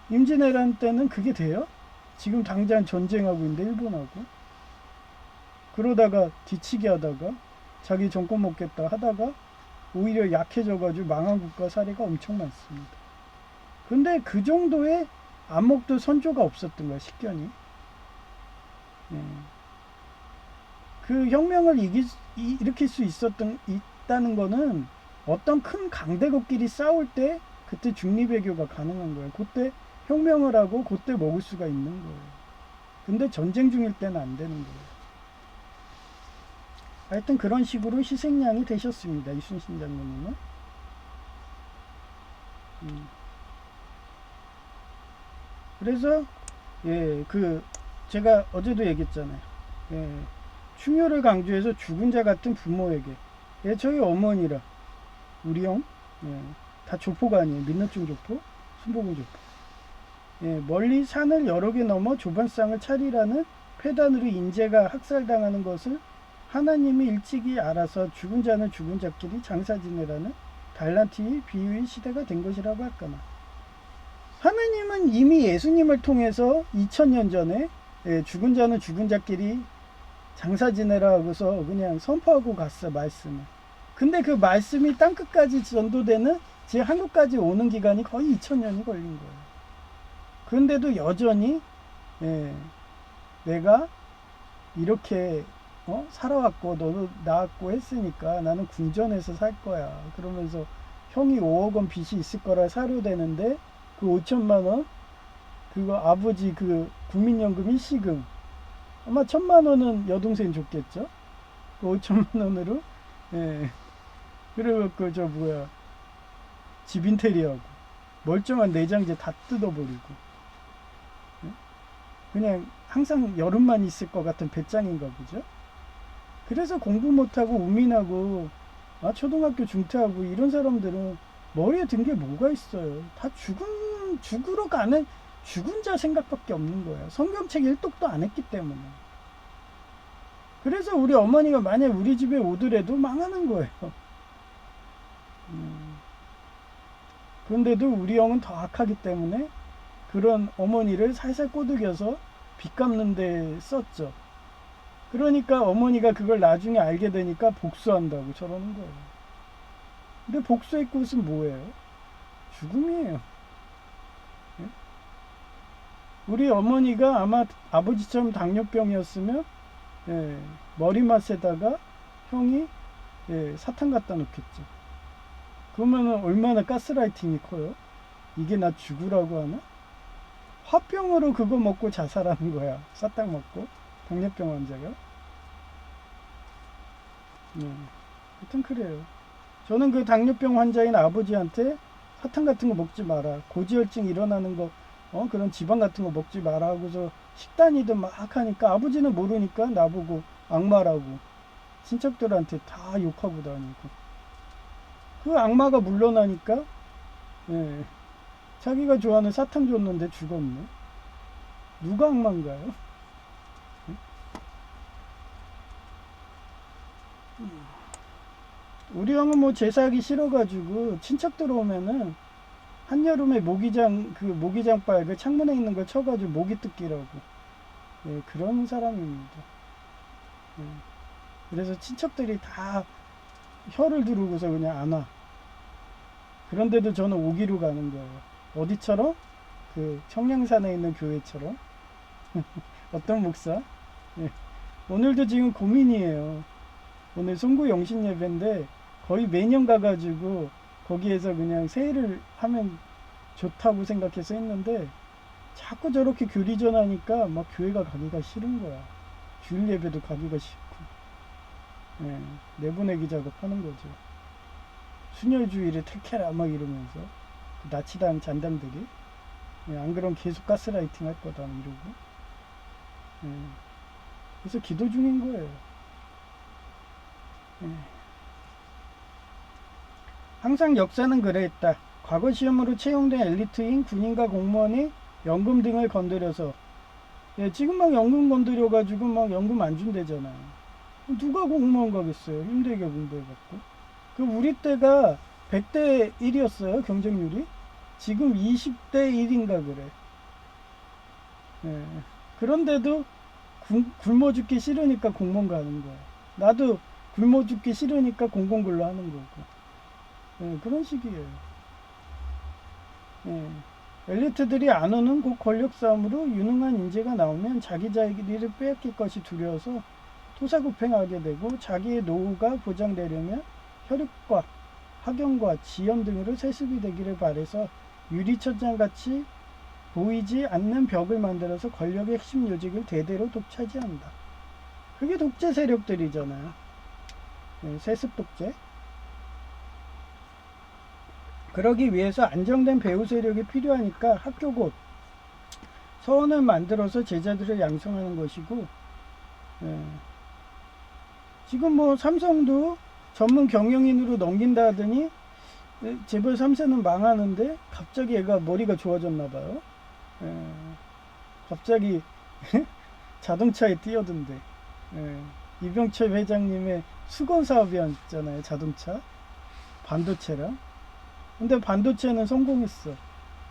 A: 임진왜란 때는 그게 돼요? 지금 당장 전쟁하고 있는데 일본하고. 그러다가 뒤치기 하다가 자기 정권 먹겠다 하다가 오히려 약해져가지고 망한 국가 사례가 엄청 많습니다. 근데 그 정도의 안목도 선조가 없었던 거야, 식견이. 예. 그 혁명을 일으킬 수 있다는 거는 어떤 큰 강대국끼리 싸울 때 그때 중립외교가 가능한 거예요. 그때 혁명을 하고 그때 먹을 수가 있는 거예요. 근데 전쟁 중일 때는 안 되는 거예요. 하여튼 그런 식으로 희생양이 되셨습니다. 이순신 장군님은. 그래서 제가 어제도 얘기했잖아요. 충효를 강조해서 죽은 자 같은 부모에게 저희 어머니라 우리 형 다 조포가 아니에요. 민노총 조포, 순복음 조포. 멀리 산을 여러 개 넘어 좁은 쌍을 차리라는 폐단으로 인재가 학살당하는 것을 하나님이 일찍이 알아서 죽은 자는 죽은 자끼리 장사 지내라는 달란트의 비유의 시대가 된 것이라고 할까나. 하나님은 이미 예수님을 통해서 2000년 전에 죽은 자는 죽은 자끼리 장사 지내라 하고서 그냥 선포하고 갔어, 말씀을. 근데 그 말씀이 땅끝까지 전도되는 제 한국까지 오는 기간이 거의 2000년이 걸린 거예요. 그런데도 여전히 내가 이렇게 살아왔고 너도 낳았고 했으니까 나는 궁전에서 살 거야. 그러면서 형이 5억 원 빚이 있을 거라 사료되는데 그 5천만 원 그거 아버지 그 국민연금 일시금 아마 1,000만 원은 여동생 줬겠죠. 그 5천만 원으로 그래갖고 집 인테리어하고 멀쩡한 내장재 다 뜯어버리고 그냥 항상 여름만 있을 것 같은 배짱인가 보죠. 그래서 공부 못하고 우민하고 초등학교 중퇴하고 이런 사람들은 머리에 든 게 뭐가 있어요. 다 죽으러 가는 죽은 자 생각밖에 없는 거예요. 성경책 일독도 안 했기 때문에. 그래서 우리 어머니가 만약 우리 집에 오더라도 망하는 거예요. 그런데도 우리 형은 더 악하기 때문에 그런 어머니를 살살 꼬드겨서 빚 갚는 데 썼죠. 그러니까 어머니가 그걸 나중에 알게 되니까 복수한다고 저러는 거예요. 근데 복수의 끝은 뭐예요? 죽음이에요. 우리 어머니가 아마 아버지처럼 당뇨병이었으면 머리맡에다가 형이 사탕 갖다 놓겠죠. 그러면 얼마나 가스라이팅이 커요? 이게 나 죽으라고 하나? 화병으로 그거 먹고 자살하는 거야. 사탕 먹고 당뇨병 환자가. 하여튼 그래요. 저는 그 당뇨병 환자인 아버지한테 사탕 같은 거 먹지 마라. 고지혈증 일어나는 거 그런 지방 같은 거 먹지 마라 하고서 식단이든 막 하니까 아버지는 모르니까 나보고 악마라고 친척들한테 다 욕하고 다니고 그 악마가 물러나니까 자기가 좋아하는 사탕 줬는데 죽었네. 누가 악마인가요? 우리 형은 뭐 제사하기 싫어가지고 친척들 오면은 한여름에 모기장발 그 창문에 있는 걸 쳐가지고 모기 뜯기라고 그런 사람입니다. 그래서 친척들이 다 혀를 두르고서 그냥 안 와. 그런데도 저는 오기로 가는 거예요. 어디처럼? 그 청량산에 있는 교회처럼. 어떤 목사? 예. 오늘도 지금 고민이에요. 오늘 송구 영신 예배인데 거의 매년 가가지고 거기에서 그냥 세일을 하면 좋다고 생각해서 했는데 자꾸 저렇게 교리 전하니까 막 교회가 가기가 싫은 거야. 주일 예배도 가기가 싫고. 예, 내보내기 작업하는 거죠. 순혈주의를 택해라 막 이러면서 그 나치당 잔담들이 예, 안 그럼 계속 가스라이팅 할 거다 이러고 예, 그래서 기도 중인 거예요. 예. 항상 역사는 그래했다. 과거 시험으로 채용된 엘리트인 군인과 공무원이 연금 등을 건드려서 예, 지금 막 연금 건드려가지고 막 연금 안 준대잖아요. 누가 공무원 가겠어요. 힘들게 공부해갖고. 그 우리 때가 100대 1이었어요. 경쟁률이. 지금 20대 1인가 그래. 예. 그런데도 굶어 죽기 싫으니까 공무원 가는 거야. 나도 굶어 죽기 싫으니까 공공근로 하는 거고. 예, 그런 식이에요. 예. 엘리트들이 안 오는 곧 권력 싸움으로 유능한 인재가 나오면 자기 자리를 빼앗길 것이 두려워서 토사구팽하게 되고 자기의 노후가 보장되려면 혈육과 학연과 지연 등으로 세습이 되기를 바래서 유리천장같이 보이지 않는 벽을 만들어서 권력의 핵심 요직을 대대로 독차지한다. 그게 독재 세력들이잖아요. 네, 세습 독재. 그러기 위해서 안정된 배후 세력이 필요하니까 학교 곳 서원을 만들어서 제자들을 양성하는 것이고 예. 지금 뭐 삼성도 전문 경영인으로 넘긴다 하더니 재벌 3세는 망하는데 갑자기 얘가 머리가 좋아졌나 봐요. 예. 갑자기 자동차에 뛰어든대. 예. 이병철 회장님의 수건 사업이었잖아요. 자동차 반도체랑. 근데 반도체는 성공했어.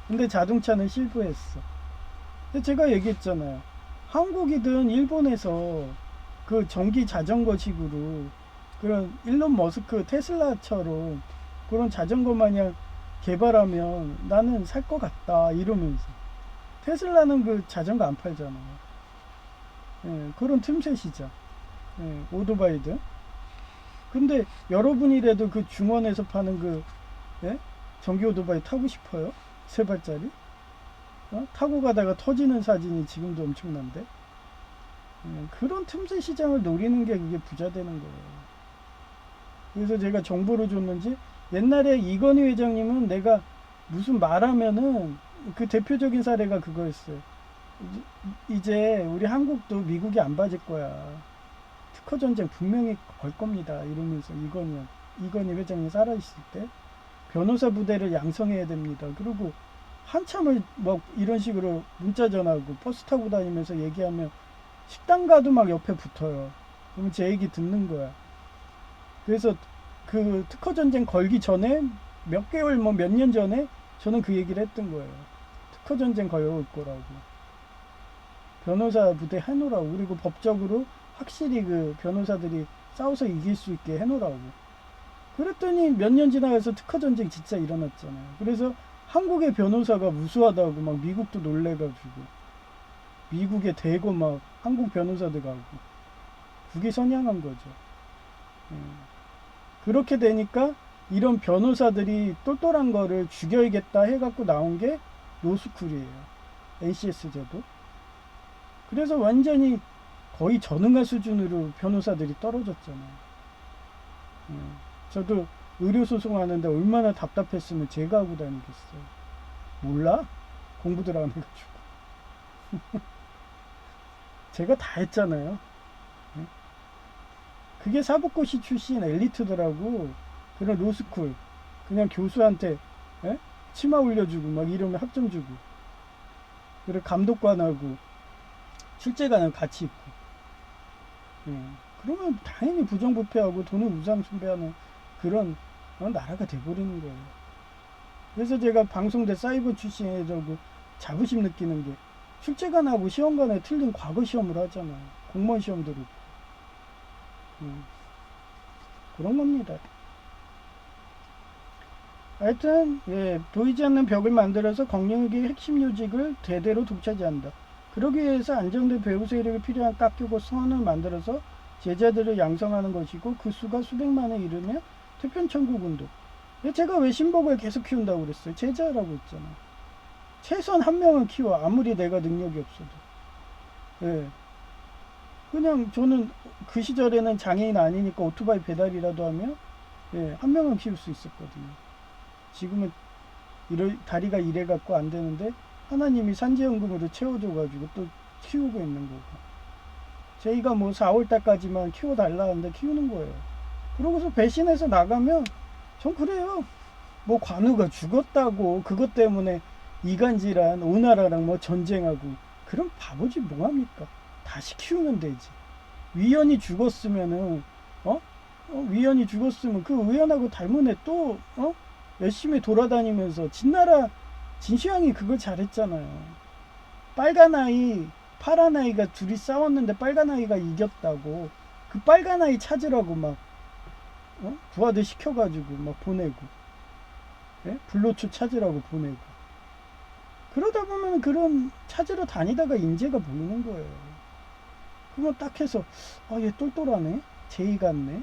A: 근데 자동차는 실패했어. 근데 제가 얘기했잖아요. 한국이든 일본에서 그 전기 자전거식으로 그런 일론 머스크 테슬라처럼 그런 자전거 마냥 개발하면 나는 살 것 같다 이러면서 테슬라는 그 자전거 안 팔잖아요. 예, 그런 틈새 시장. 예, 오토바이든. 근데 여러분이라도 그 중원에서 파는 그 예? 전기 오토바이 타고 싶어요? 세 발짜리? 타고 가다가 터지는 사진이 지금도 엄청난데 그런 틈새 시장을 노리는 게 그게 부자 되는 거예요. 그래서 제가 정보를 줬는지 옛날에 이건희 회장님은 내가 무슨 말하면은 그 대표적인 사례가 그거였어요. 이제 우리 한국도 미국이 안 봐줄 거야. 특허 전쟁 분명히 걸 겁니다. 이러면서 이건희 회장님 살아있을 때 변호사 부대를 양성해야 됩니다. 그리고 한참을 막 이런 식으로 문자 전화하고 버스 타고 다니면서 얘기하면 식당 가도 막 옆에 붙어요. 그러면 제 얘기 듣는 거야. 그래서 그 특허 전쟁 걸기 전에 몇 개월 뭐 몇 년 전에 저는 그 얘기를 했던 거예요. 특허 전쟁 걸어올 거라고. 변호사 부대 해놓으라고. 그리고 법적으로 확실히 그 변호사들이 싸워서 이길 수 있게 해놓으라고. 그랬더니 몇 년 지나가서 특허 전쟁 진짜 일어났잖아요. 그래서 한국의 변호사가 우수하다고 막 미국도 놀래가지고 미국에 대고 막 한국 변호사들 가고 그게 선양한 거죠. 그렇게 되니까 이런 변호사들이 똘똘한 거를 죽여야겠다 해갖고 나온 게 로스쿨이에요. NCS 제도. 그래서 완전히 거의 전응할 수준으로 변호사들이 떨어졌잖아요. 저도 의료소송하는데 얼마나 답답했으면 제가 하고 다니겠어요. 몰라? 공부들 안 해가지고. 제가 다 했잖아요. 그게 사법고시 출신 엘리트더라고. 그런 로스쿨. 그냥 교수한테 치마 올려주고 막 이러면 학점 주고. 그리고 감독관하고 출제관하고 같이 있고. 그러면 당연히 부정부패하고 돈을 우상숭배하는 그런 나라가 돼버리는 거예요. 그래서 제가 방송대 사이버 출신에서 자부심 느끼는 게 출제관하고 시험관에 틀린 과거 시험을 하잖아요. 공무원 시험도 그렇고. 그런 겁니다. 하여튼 보이지 않는 벽을 만들어서 권력의 핵심 요직을 대대로 독차지한다. 그러기 위해서 안정된 배후 세력이 필요한 깎이고 선을 만들어서 제자들을 양성하는 것이고 그 수가 수백만에 이르며 태평천국 운동. 제가 왜 신복을 계속 키운다고 그랬어요? 제자라고 했잖아. 최소한 한 명은 키워. 아무리 내가 능력이 없어도. 예. 그냥 저는 그 시절에는 장애인 아니니까 오토바이 배달이라도 하면 한 명은 키울 수 있었거든요. 지금은 다리가 이래 갖고 안 되는데 하나님이 산재연금으로 채워줘가지고 또 키우고 있는 거고. 저희가 뭐 4월달까지만 키워달라 하는데 키우는 거예요. 그러고서 배신해서 나가면 전 그래요. 뭐 관우가 죽었다고 그것 때문에 이간질한 오나라랑 뭐 전쟁하고 그럼 바보지 뭐합니까? 다시 키우면 되지. 위원이 죽었으면은 위원이 죽었으면 그 의원하고 닮은 애 또 열심히 돌아다니면서 진나라 진시황이 그걸 잘했잖아요. 빨간 아이 파란 아이가 둘이 싸웠는데 빨간 아이가 이겼다고 그 빨간 아이 찾으라고 막 부하들 시켜가지고 막 보내고 불로초 찾으라고 보내고 그러다 보면 그런 찾으러 다니다가 인재가 보이는 거예요. 그러면 딱 해서 얘 똘똘하네 제이 같네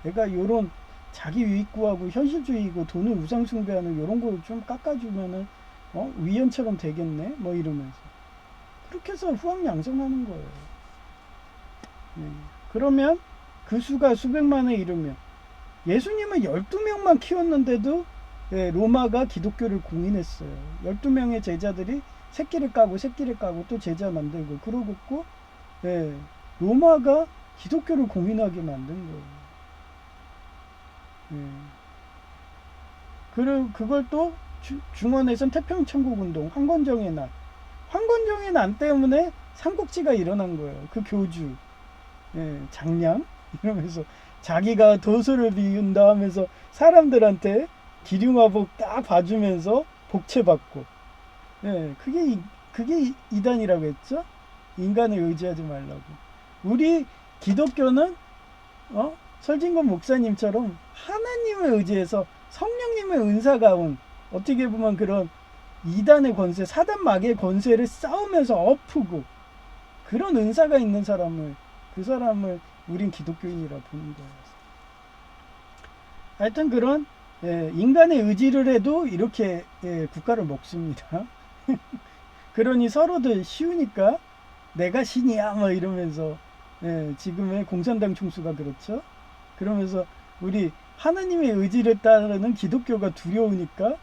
A: 얘가 요런 자기 유익구하고 현실주의고 돈을 우상숭배하는 요런 거 좀 깎아주면은 위원처럼 되겠네 뭐 이러면서 그렇게 해서 후학 양성하는 거예요. 그러면 그 수가 수백만에 이르면 예수님은 12명만 키웠는데도 로마가 기독교를 공인했어요. 12명의 제자들이 새끼를 까고 또 제자 만들고 그러고 로마가 기독교를 공인하게 만든 거예요. 그걸 또 중원에선 태평천국 운동 황건정의 난 때문에 삼국지가 일어난 거예요. 그 교주 장량 이러면서 자기가 도수를 이룬다 하면서 사람들한테 기륭화복 딱 봐주면서 복채받고 그게 이단이라고 했죠. 인간을 의지하지 말라고. 우리 기독교는 설진건 목사님처럼 하나님을 의지해서 성령님의 은사가 온 어떻게 보면 그런 이단의 권세 사단 마귀의 권세를 싸우면서 엎고 그런 은사가 있는 그 사람을 우린 기독교인이라 보는 거예요. 하여튼 그런 인간의 의지를 해도 이렇게 국가를 먹습니다. 그러니 서로들 쉬우니까 내가 신이야 뭐 이러면서 지금의 공산당 총수가 그렇죠. 그러면서 우리 하나님의 의지를 따르는 기독교가 두려우니까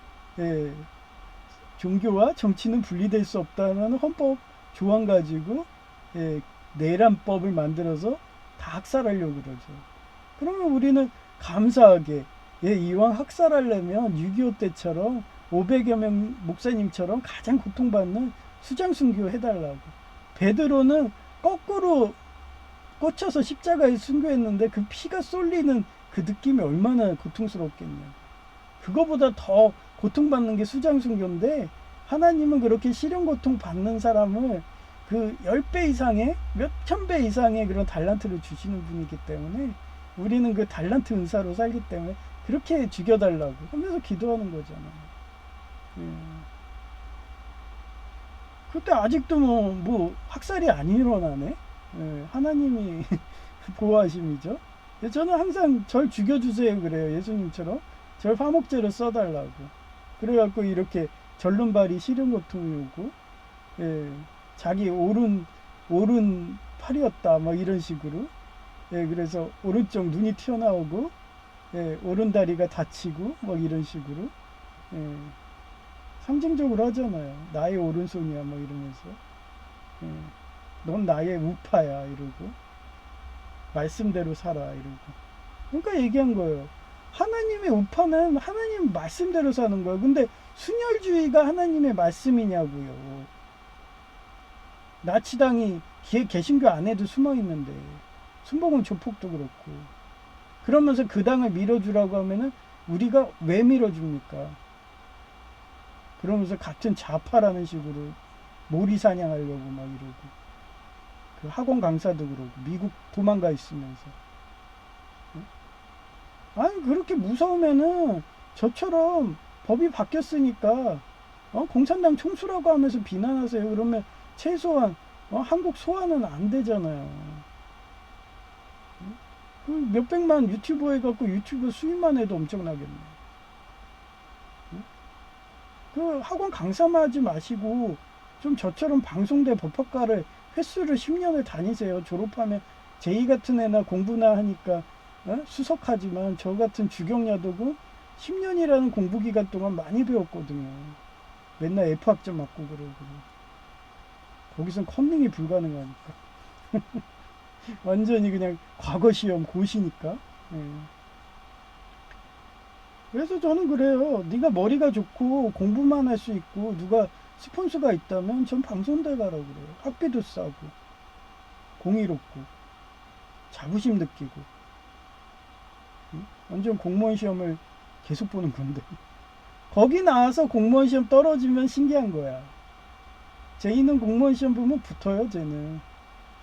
A: 종교와 정치는 분리될 수 없다는 헌법 조항 가지고 내란법을 만들어서 다 학살하려고 그러죠. 그러면 우리는 감사하게 이왕 학살하려면 6.25 때처럼 500여 명 목사님처럼 가장 고통받는 수장순교 해달라고. 베드로는 거꾸로 꽂혀서 십자가에 순교했는데 그 피가 쏠리는 그 느낌이 얼마나 고통스럽겠냐. 그거보다 더 고통받는 게 수장순교인데 하나님은 그렇게 시련고통 받는 사람을 그 10배 이상의 몇천 배 이상의 그런 달란트를 주시는 분이기 때문에 우리는 그 달란트 은사로 살기 때문에 그렇게 죽여달라고 하면서 기도하는 거잖아요. 그때 아직도 뭐 학살이 안 일어나네. 하나님이 보호하심이죠. 저는 항상 절 죽여주세요 그래요. 예수님처럼 절 화목제로 써달라고. 그래갖고 이렇게 절름발이 시련고통이 오고 자기 오른 팔이었다 막 이런 식으로 그래서 오른쪽 눈이 튀어나오고 오른 다리가 다치고 막 이런 식으로 상징적으로 하잖아요. 나의 오른손이야 막 이러면서 넌 나의 우파야 이러고 말씀대로 살아 이러고. 그러니까 얘기한 거예요. 하나님의 우파는 하나님 말씀대로 사는 거예요. 근데 순혈주의가 하나님의 말씀이냐고요. 나치당이 개신교 안에도 숨어 있는데 순복음 조폭도 그렇고 그러면서 그 당을 밀어주라고 하면은 우리가 왜 밀어줍니까? 그러면서 같은 좌파라는 식으로 모리 사냥하려고 막 이러고 그 학원 강사도 그러고 미국 도망가 있으면서 아니 그렇게 무서우면은 저처럼 법이 바뀌었으니까 공산당 총수라고 하면서 비난하세요. 그러면 최소한 한국 소환은 안 되잖아요. 그 몇백만 유튜버 해갖고 유튜브 수입만 해도 엄청나겠네. 그 학원 강사만 하지 마시고 좀 저처럼 방송대 법학과를 횟수를 10년을 다니세요. 졸업하면 제이 같은 애나 공부나 하니까 수석하지만 저 같은 주경야도고 10년이라는 공부 기간 동안 많이 배웠거든요. 맨날 F학점 맞고 그러고 거기선 컨닝이 불가능하니까 완전히 그냥 과거 시험 고시니까. 예. 그래서 저는 그래요. 네가 머리가 좋고 공부만 할 수 있고 누가 스폰서가 있다면 전 방송대 가라고 그래요. 학비도 싸고 공의롭고 자부심 느끼고. 응? 완전 공무원 시험을 계속 보는 건데 거기 나와서 공무원 시험 떨어지면 신기한 거야. 쟤는 공무원 시험 보면 붙어요. 쟤는.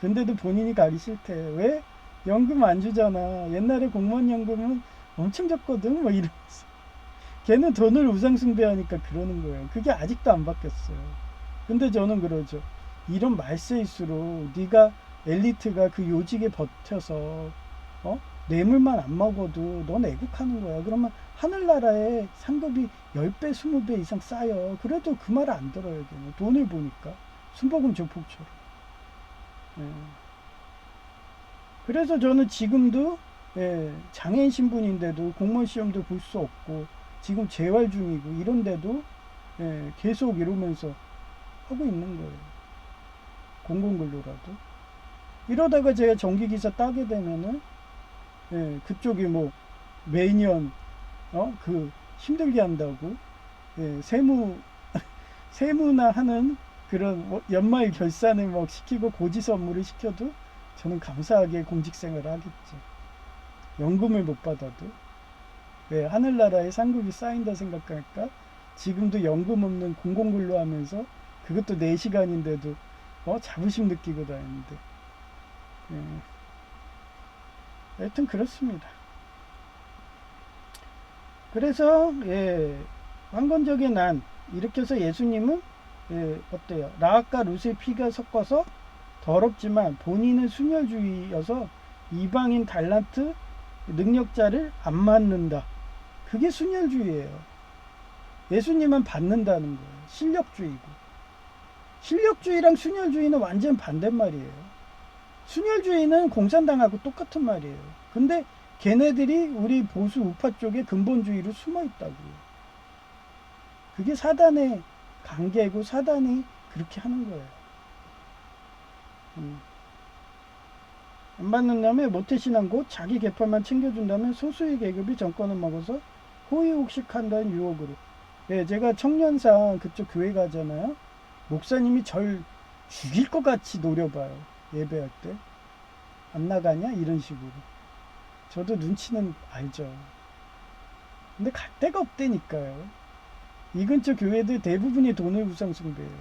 A: 근데도 본인이 가기 싫대. 왜? 연금 안 주잖아. 옛날에 공무원 연금은 엄청 적거든. 뭐 이러면서. 걔는 돈을 우상숭배하니까 그러는 거예요. 그게 아직도 안 바뀌었어요. 근데 저는 그러죠. 이런 말세일수록 네가 엘리트가 그 요직에 버텨서 뇌물만 안 먹어도 넌 애국하는 거야. 그러면 하늘나라에 상급이 10배, 20배 이상 쌓여. 그래도 그 말 안 들어요. 걔는. 돈을 보니까. 순복음 조폭처럼. 예. 그래서 저는 지금도 장애인 신분인데도 공무원 시험도 볼 수 없고 지금 재활 중이고 이런데도 계속 이러면서 하고 있는 거예요. 공공근로라도. 이러다가 제가 전기기사 따게 되면은 그쪽이 뭐 매년 그 힘들게 한다고 세무나 하는 그런 연말 결산을 막 시키고 고지 선물을 시켜도 저는 감사하게 공직 생활을 하겠죠. 연금을 못 받아도 하늘나라에 상급이 쌓인다 생각하니까 지금도 연금 없는 공공근로 하면서 그것도 4시간인데도 자부심 느끼고 다니는데 하여튼 그렇습니다. 그래서 황건적의 난 이렇게 해서 예수님은 어때요? 라합과 룻의 피가 섞어서 더럽지만 본인은 순혈주의여서 이방인 달란트 능력자를 안 맞는다. 그게 순혈주의예요. 예수님은 받는다는 거예요. 실력주의고. 실력주의랑 순혈주의는 완전 반대말이에요. 순혈주의는 공산당하고 똑같은 말이에요. 근데 걔네들이 우리 보수 우파 쪽에 근본주의로 숨어 있다고요. 그게 사단의 관계고 사단이 그렇게 하는 거예요. 안 받는다면 모태신앙고 자기 계파만 챙겨준다면 소수의 계급이 정권을 먹어서 호의혹식한다는 유혹으로. 제가 청년상 그쪽 교회 가잖아요. 목사님이 절 죽일 것 같이 노려봐요. 예배할 때. 안 나가냐? 이런 식으로. 저도 눈치는 알죠. 근데 갈 데가 없다니까요. 이 근처 교회들 대부분이 돈을 우상숭배해요.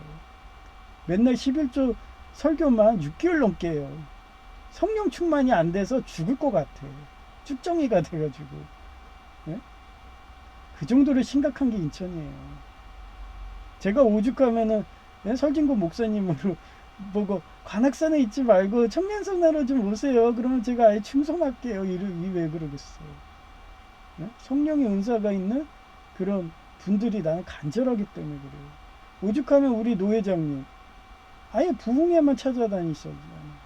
A: 맨날 11조 설교만 6개월 넘게 해요. 성령 충만이 안 돼서 죽을 것 같아. 쭉정이가 돼가지고. 네? 그 정도로 심각한 게 인천이에요. 제가 오죽하면은 설진고 목사님으로 보고 관악산에 있지 말고 청년성나로 좀 오세요. 그러면 제가 아예 충성할게요. 왜 그러겠어요. 네? 성령의 은사가 있는 그런 분들이 나는 간절하기 때문에 그래요. 오죽하면 우리 노회장님 아예 부흥회만 찾아다니셨잖아요.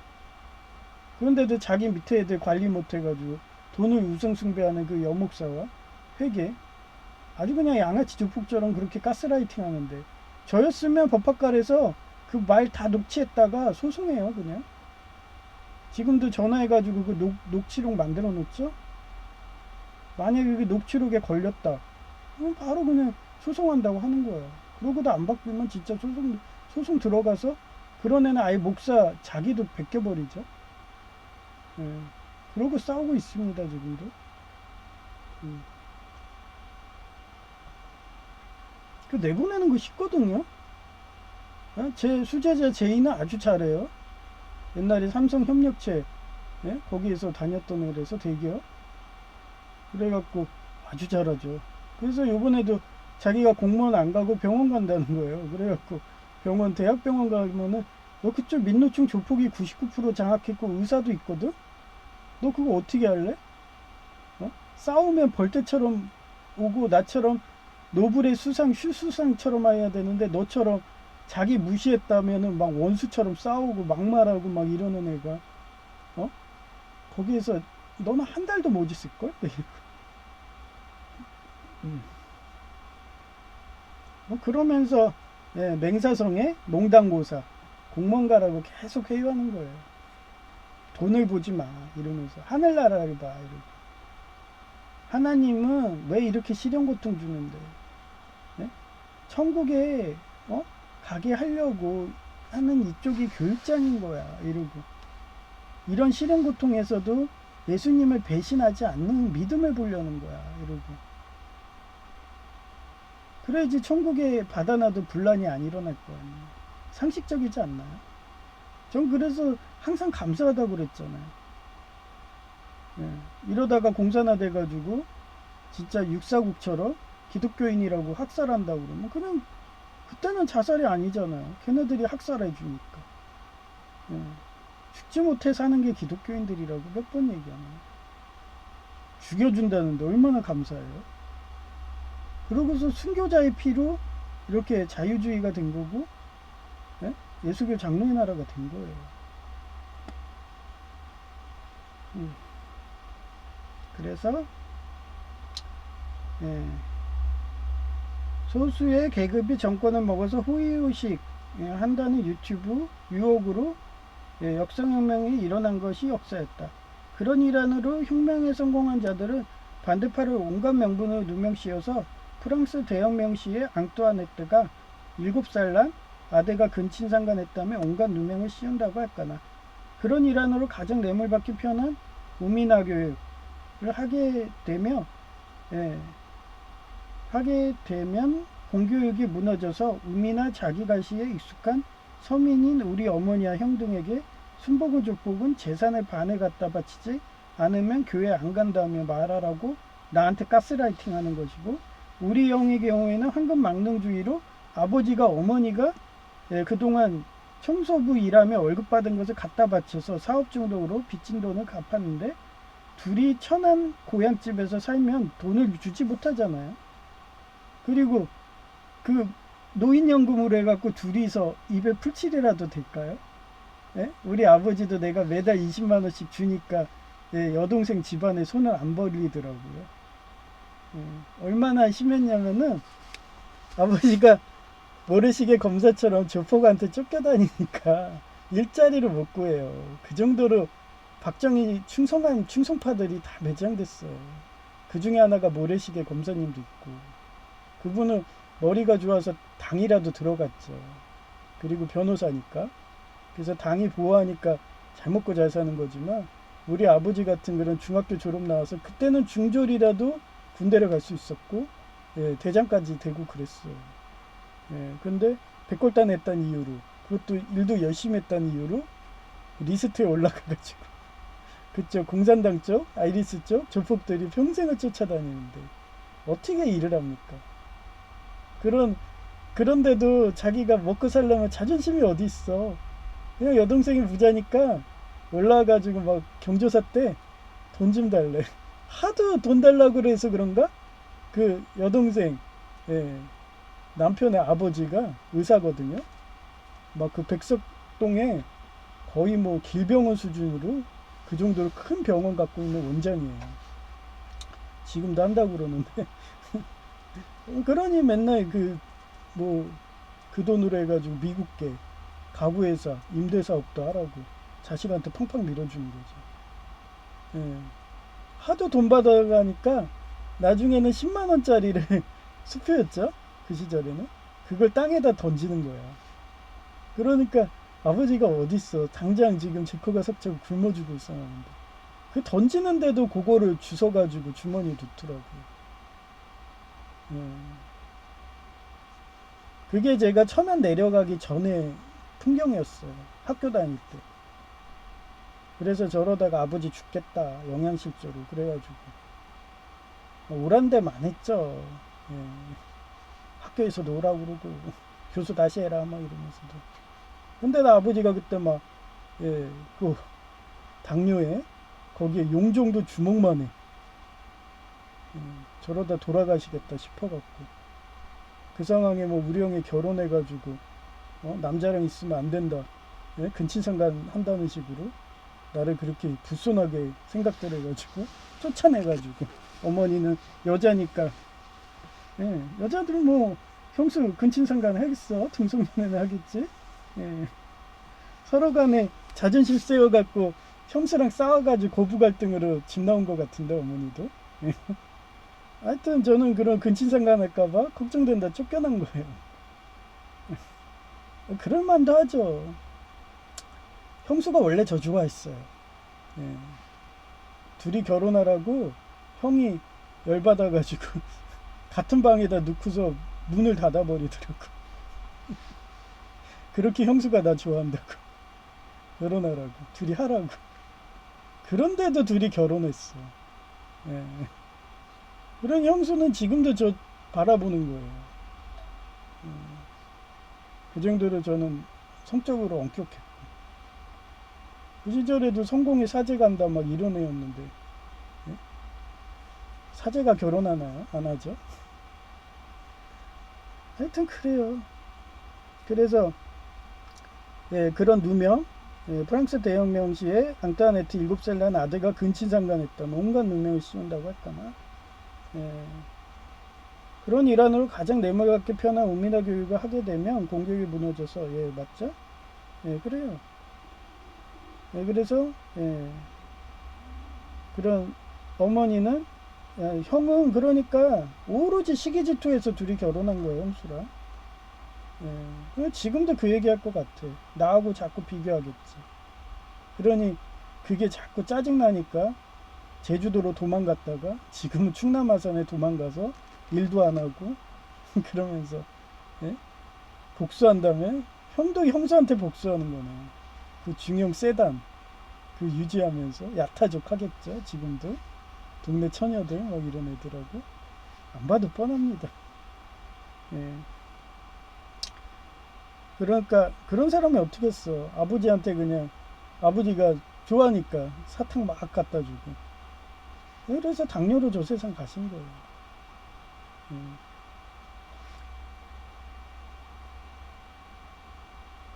A: 그런데도 자기 밑에 애들 관리 못해가지고 돈을 우상숭배하는 그 여목사와 회계 아주 그냥 양아치 조폭처럼 그렇게 가스라이팅 하는데 저였으면 법학과에서 그 말 다 녹취했다가 소송해요. 그냥 지금도 전화해가지고 그 녹취록 만들어 놓죠. 만약에 그 녹취록에 걸렸다 그럼 바로 그냥 소송한다고 하는 거예요. 그러고도 안 바뀌면 진짜 소송 들어가서 그런 애는 아예 목사 자기도 베껴버리죠. 그러고 싸우고 있습니다. 지금도. 그 내보내는 거 쉽거든요. 제 수제자 제이는 아주 잘해요. 옛날에 삼성협력체 거기에서 다녔던 애라서 대기업. 그래갖고 아주 잘하죠. 그래서 요번에도 자기가 공무원 안 가고 병원 간다는 거예요. 그래갖고 병원, 대학병원 가면은 너 그쪽 민노총 조폭이 99% 장악했고 의사도 있거든? 너 그거 어떻게 할래? 어? 싸우면 벌떼처럼 오고 나처럼 노블의 수상, 슈수상처럼 해야 되는데 너처럼 자기 무시했다면은 막 원수처럼 싸우고 막말하고 막 이러는 애가 어? 거기에서 너는 한 달도 못 있을걸? 뭐 그러면서 예, 맹사성에 농단고사 공무원가라고 계속 회유하는 거예요. 돈을 보지 마 이러면서 하늘나라를 봐 이러고. 하나님은 왜 이렇게 시련고통 주는데 예? 천국에 가게 하려고 하는 이쪽이 교육장인 거야 이러고. 이런 시련고통에서도 예수님을 배신하지 않는 믿음을 보려는 거야 이러고. 그래야지 천국에 받아놔도 분란이 안 일어날 거 아니에요. 상식적이지 않나요? 전 그래서 항상 감사하다고 그랬잖아요. 예, 이러다가 공산화 돼가지고 진짜 육사국처럼 기독교인이라고 학살한다고 그러면 그냥 그때는 자살이 아니잖아요. 걔네들이 학살해 주니까. 예, 죽지 못해 사는 게 기독교인들이라고 몇 번 얘기하나요? 죽여준다는데 얼마나 감사해요. 그러고서 순교자의 피로 이렇게 자유주의가 된 거고 예? 예수교 장로의 나라가 된 거예요. 그래서 예. 소수의 계급이 정권을 먹어서 호의호식 예, 한다는 유튜브 유혹으로 예, 역사혁명이 일어난 것이 역사였다. 그런 일환으로 혁명에 성공한 자들은 반대파를 온갖 명분으로 누명씌워서 프랑스 대혁명 시에 앙뚜아네트가 7살 난 아대가 근친상간했다며 온갖 누명을 씌운다고 할까나. 그런 일환으로 가장 뇌물받기 편한 우미나 교육을 하게 되면 공교육이 무너져서 우미나 자기가시에 익숙한 서민인 우리 어머니와 형 등에게 순복은 족복은 재산의 반을 갖다 바치지 않으면 교회 안 간다며 말하라고 나한테 가스라이팅 하는 것이고, 우리 형의 경우에는 황금 망능주의로 아버지가 어머니가 그동안 청소부 일하며 월급 받은 것을 갖다 바쳐서 사업 중독으로 빚진 돈을 갚았는데 둘이 천안 고향집에서 살면 돈을 주지 못하잖아요. 그리고 그 노인연금으로 해갖고 둘이서 입에 풀칠이라도 될까요? 예? 우리 아버지도 내가 매달 20만원씩 주니까 여동생 집안에 손을 안 벌리더라고요. 얼마나 심했냐면은 아버지가 모래시계 검사처럼 조폭한테 쫓겨다니니까 일자리를 못 구해요. 그 정도로 박정희 충성파들이 다 매장됐어요. 그 중에 하나가 모래시계 검사님도 있고, 그분은 머리가 좋아서 당이라도 들어갔죠. 그리고 변호사니까. 그래서 당이 보호하니까 잘 먹고 잘 사는 거지만, 우리 아버지 같은 그런 중학교 졸업 나와서 그때는 중졸이라도 군대를 갈 수 있었고 대장까지 되고 그랬어요. 근데 백골단 했다는 이유로, 그것도 일도 열심히 했다는 이유로 리스트에 올라가가지고 그쪽 공산당 쪽, 아이리스 쪽 조폭들이 평생을 쫓아다니는데 어떻게 일을 합니까? 그런데도 자기가 먹고 살려면 자존심이 어디 있어. 그냥 여동생이 부자니까 올라와가지고 막 경조사 때 돈 좀 달래. 하도 돈 달라고 그래서 그런가? 그 여동생 남편의 아버지가 의사거든요. 막 그 백석동에 거의 뭐 길병원 수준으로 그 정도로 큰 병원 갖고 있는 원장이에요. 지금도 한다고 그러는데 그러니 맨날 그 돈으로 해가지고 미국계 가구회사 임대사업도 하라고 자식한테 팡팡 밀어주는 거죠. 하도 돈 받아가니까 나중에는 10만원짜리를 수표였죠. 그 시절에는 그걸 땅에다 던지는 거야. 그러니까 아버지가 어딨어. 당장 지금 제코가 석자고 굶어 죽을 상황인데 그 던지는데도 그거를 주워가지고 주머니에 넣더라고요. 그게 제가 천안 내려가기 전에 풍경이었어요. 학교 다닐 때. 그래서 저러다가 아버지 죽겠다 영양실조로 그래가지고 오란데 많았죠. 예, 학교에서 놀라고 그러고 교수 다시 해라 막 이러면서도. 근데 나 아버지가 그때 막 예, 그 당뇨에 거기에 용종도 주먹만 해. 저러다 돌아가시겠다 싶어갖고 그 상황에 뭐 우리 형이 결혼해가지고 남자랑 있으면 안 된다. 예? 근친상간 한다는 식으로 나를 그렇게 불손하게 생각들 해가지고 쫓아내가지고 어머니는 여자니까 여자들 뭐 형수 근친상간 하겠어 등성연애는 하겠지. 예. 서로 간에 자존심 세워갖고 형수랑 싸워가지고 고부 갈등으로 집 나온 것 같은데 어머니도. 예. 하여튼 저는 그런 근친상간 할까봐 걱정된다 쫓겨난 거예요. 그럴만도 하죠. 형수가 원래 저 좋아했어요. 예. 둘이 결혼하라고 형이 열받아가지고 같은 방에다 넣고서 문을 닫아버리더라고. 그렇게 형수가 나 좋아한다고. 결혼하라고. 둘이 하라고. 그런데도 둘이 결혼했어. 예. 그런 형수는 지금도 저 바라보는 거예요. 그 정도로 저는 성적으로 엄격했고. 그 시절에도 성공이 사제 간다 막 이런 애였는데. 예? 사제가 결혼하나요? 안 하죠? 하여튼 그래요. 그래서 예, 그런 누명, 예, 프랑스 대혁명 시에 앙따네트 7살 난 아들과 근친상간했다. 온갖 누명을 씌운다고 했다나. 예, 그런 일환으로 가장 내막게 편한 우미나 교육을 하게 되면 공교육이 무너져서 예, 맞죠? 예, 그래요. 예, 그래서 예, 그런 어머니는 형은 그러니까 오로지 시기 질투해서 둘이 결혼한 거예요, 형수랑. 지금도 그 얘기할 것 같아. 나하고 자꾸 비교하겠지. 그러니 그게 자꾸 짜증나니까 제주도로 도망갔다가 지금은 충남 아산에 도망가서 일도 안 하고 그러면서 예? 복수한 다음에 형도 형수한테 복수하는 거네. 그 중형 세단 그 유지하면서 야타족 하겠죠. 지금도 동네 처녀들 막 이런 애들하고 안 봐도 뻔합니다. 예. 그러니까 그런 사람이 어떻게 했어. 아버지한테 그냥 아버지가 좋아하니까 사탕 막 갖다 주고 그래서 당뇨로 저 세상 가신 거예요. 음.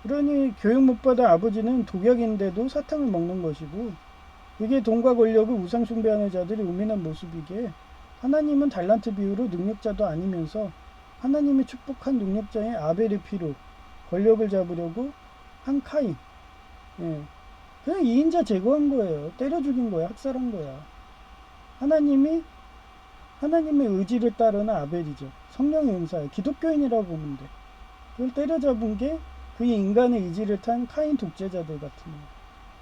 A: 그러니 교육 못 받은 아버지는 독약인데도 사탕을 먹는 것이고 이게 돈과 권력을 우상 숭배하는 자들이 우민한 모습이기에 하나님은 달란트 비유로 능력자도 아니면서 하나님이 축복한 능력자인 아벨의 피로 권력을 잡으려고 한 카인. 예. 그냥 이인자 제거한 거예요. 때려 죽인 거야. 학살한 거야. 하나님이 하나님의 의지를 따르는 아벨이죠. 성령의 은사예요. 기독교인이라고 보면 돼. 그걸 때려잡은 게 그 인간의 의지를 탄 카인 독재자들 같은 거예요.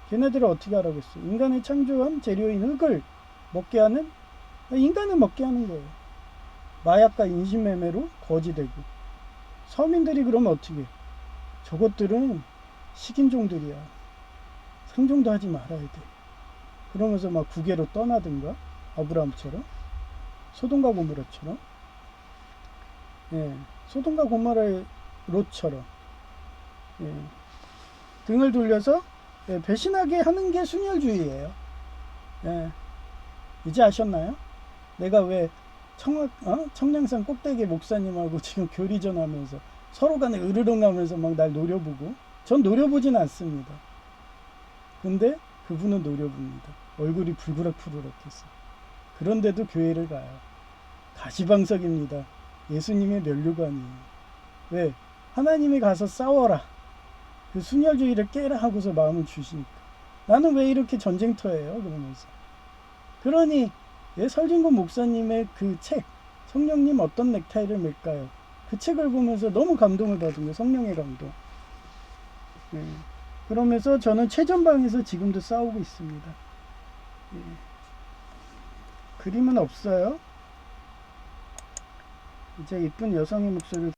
A: 걔네들을 어떻게 하라겠어? 인간의 창조한 재료인 흙을 먹게 하는 인간을 먹게 하는 거예요. 마약과 인신매매로 거지되고 서민들이 그러면 어떻게? 저것들은 식인종들이야. 상종도 하지 말아야 돼. 그러면서 막 국외로 떠나든가 아브라함처럼 소돔과 고모라처럼 예, 소돔과 고모라의 롯처럼 예, 등을 돌려서 예, 배신하게 하는 게 순혈주의예요. 예, 이제 아셨나요? 내가 왜 청량산 꼭대기 목사님하고 지금 교리전 하면서 서로 간에 으르렁 하면서 막 날 노려보고 전 노려보진 않습니다. 근데 그분은 노려봅니다. 얼굴이 불그락불그락해서. 그런데도 교회를 가요. 가시방석입니다. 예수님의 면류관이에요. 왜? 하나님이 가서 싸워라. 그 순혈주의를 깨라 하고서 마음을 주시니까. 나는 왜 이렇게 전쟁터예요? 그러면서. 그러니 예, 설진곤 목사님의 그 책, 성령님 어떤 넥타이를 맬까요? 그 책을 보면서 너무 감동을 받은 거예요. 성령의 감동. 예. 그러면서 저는 최전방에서 지금도 싸우고 있습니다. 예. 그림은 없어요. 이제 이쁜 여성의 목소리를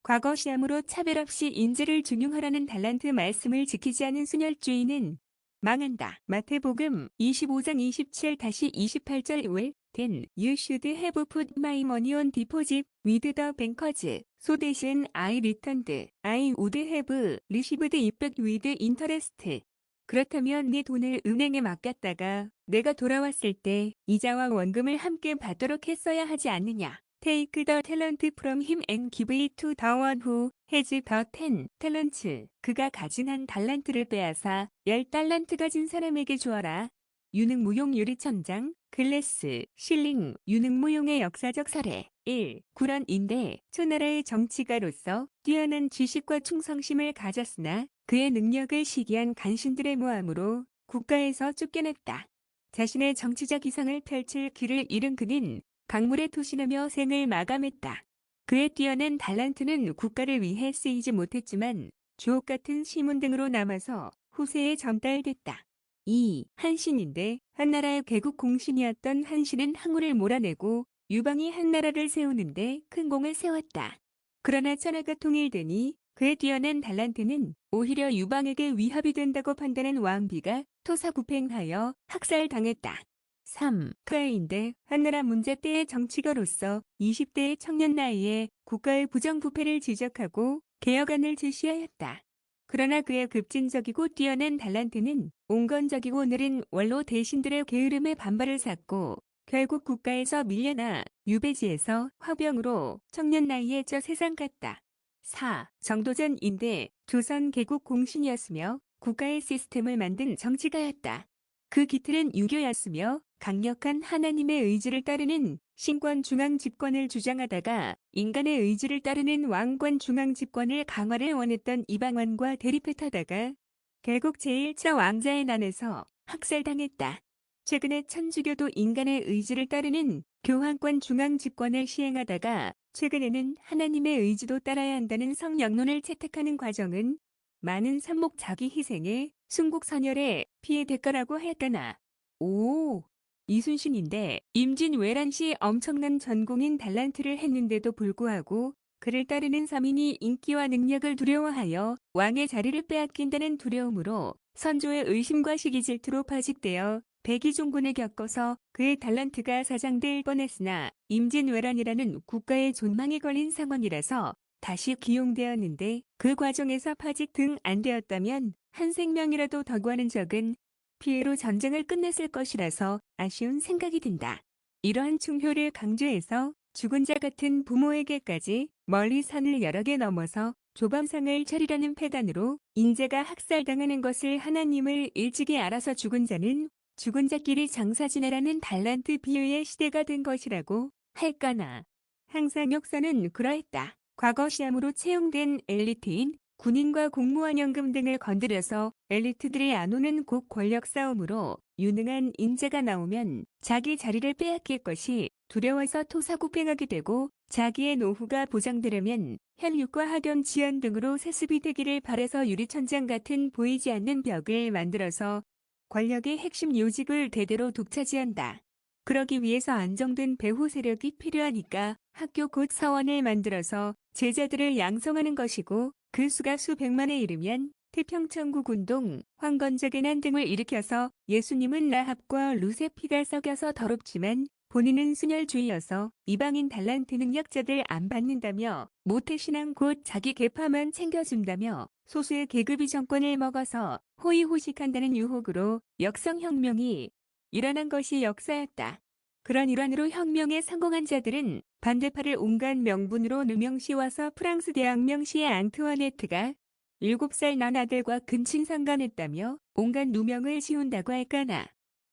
B: 과거 시험으로 차별 없이 인재를 중용하라는 달란트 말씀을 지키지 않은 순혈주의는 망한다. 마태복음 25장 27-28절 왜 then you should have put my money on deposit with the bankers. So 대신 I returned. I would have received it back with interest. 그렇다면 네 돈을 은행에 맡겼다가 내가 돌아왔을 때 이자와 원금을 함께 받도록 했어야 하지 않느냐. Take the talent from him and give it to the one who has the 10 talents. 그가 가진 한 달란트를 빼앗아 10달란트 가진 사람에게 주어라. 유능무용 유리천장, 글래스, 실링, 유능무용의 역사적 사례. 1. 구런인데 초나라의 정치가로서 뛰어난 지식과 충성심을 가졌으나 그의 능력을 시기한 간신들의 모함으로 국가에서 쫓겨났다. 자신의 정치적 이상을 펼칠 길을 잃은 그는 강물에 투신하며 생을 마감했다. 그의 뛰어난 달란트는 국가를 위해 쓰이지 못했지만 주옥 같은 시문 등으로 남아서 후세에 전달됐다. 2. 한신인데 한나라의 개국 공신이었던 한신은 항우를 몰아내고 유방이 한나라를 세우는데 큰 공을 세웠다. 그러나 천하가 통일되니 그의 뛰어난 달란트는 오히려 유방에게 위협이 된다고 판단한 왕비가 토사구팽하여 학살당했다. 3. 그아인데 한나라 문제 때의 정치가로서 20대의 청년 나이에 국가의 부정부패를 지적하고 개혁안을 제시하였다. 그러나 그의 급진적이고 뛰어난 달란트는 온건적이고 느린 원로 대신들의 게으름에 반발을 샀고 결국 국가에서 밀려나 유배지에서 화병으로 청년 나이에 저 세상 갔다. 4. 정도전인데 조선 개국 공신이었으며 국가의 시스템을 만든 정치가였다. 그 기틀은 유교였으며 강력한 하나님의 의지를 따르는 신권 중앙 집권을 주장하다가 인간의 의지를 따르는 왕권 중앙 집권을 강화를 원했던 이방원과 대립했다가 결국 제1차 왕자의 난에서 학살당했다. 최근에 천주교도 인간의 의지를 따르는 교황권 중앙 집권을 시행하다가 최근에는 하나님의 의지도 따라야 한다는 성령론을 채택하는 과정은 많은 산목 자기 희생의 순국선열의 피해 대가라고 하였다나. 5. 이순신인데 임진왜란시 엄청난 전공인 달란트를 했는데도 불구하고 그를 따르는 서민이 인기와 능력을 두려워하여 왕의 자리를 빼앗긴다는 두려움으로 선조의 의심과 시기 질투로 파직되어 백의종군에 겪어서 그의 달란트가 사장될 뻔했으나 임진왜란이라는 국가의 존망이 걸린 상황이라서 다시 기용되었는데 그 과정에서 파직 등 안 되었다면 한 생명이라도 더 구하는 적은 피해로 전쟁을 끝냈을 것이라서 아쉬운 생각이 든다. 이러한 충효를 강조해서 죽은 자 같은 부모에게까지 멀리 산을 여러 개 넘어서 조범상을 차리라는 패단으로 인재가 학살당하는 것을 하나님을 일찍이 알아서 죽은 자는 죽은 자끼리 장사 지내라는 달란트 비유의 시대가 된 것이라고 할까나. 항상 역사는 그러했다. 과거 시험으로 채용된 엘리트인 군인과 공무원 연금 등을 건드려서 엘리트들이 안 오는 곡 권력 싸움으로 유능한 인재가 나오면 자기 자리를 빼앗길 것이 두려워서 토사구팽하게 되고 자기의 노후가 보장되려면 혈육과 학연 지연 등으로 세습이 되기를 바라서 유리천장 같은 보이지 않는 벽을 만들어서 권력의 핵심 요직을 대대로 독차지한다. 그러기 위해서 안정된 배후 세력이 필요하니까 학교 곧 사원을 만들어서 제자들을 양성하는 것이고 그 수가 수백만에 이르면 태평천국 운동, 황건적의 난 등을 일으켜서 예수님은 라합과 룻의 피가 썩여서 더럽지만 본인은 순혈주의여서 이방인 달란트 능력자들 안 받는다며 모태신앙 곧 자기 계파만 챙겨준다며 소수의 계급이 정권을 먹어서 호의호식한다는 유혹으로 역성혁명이 일어난 것이 역사였다. 그런 일환으로 혁명에 성공한 자들은 반대파를 온갖 명분으로 누명씌워서 프랑스 대학 명시의 앙투아네트가 7살 난 아들과 근친상간했다며 온갖 누명을 씌운다고 할까나.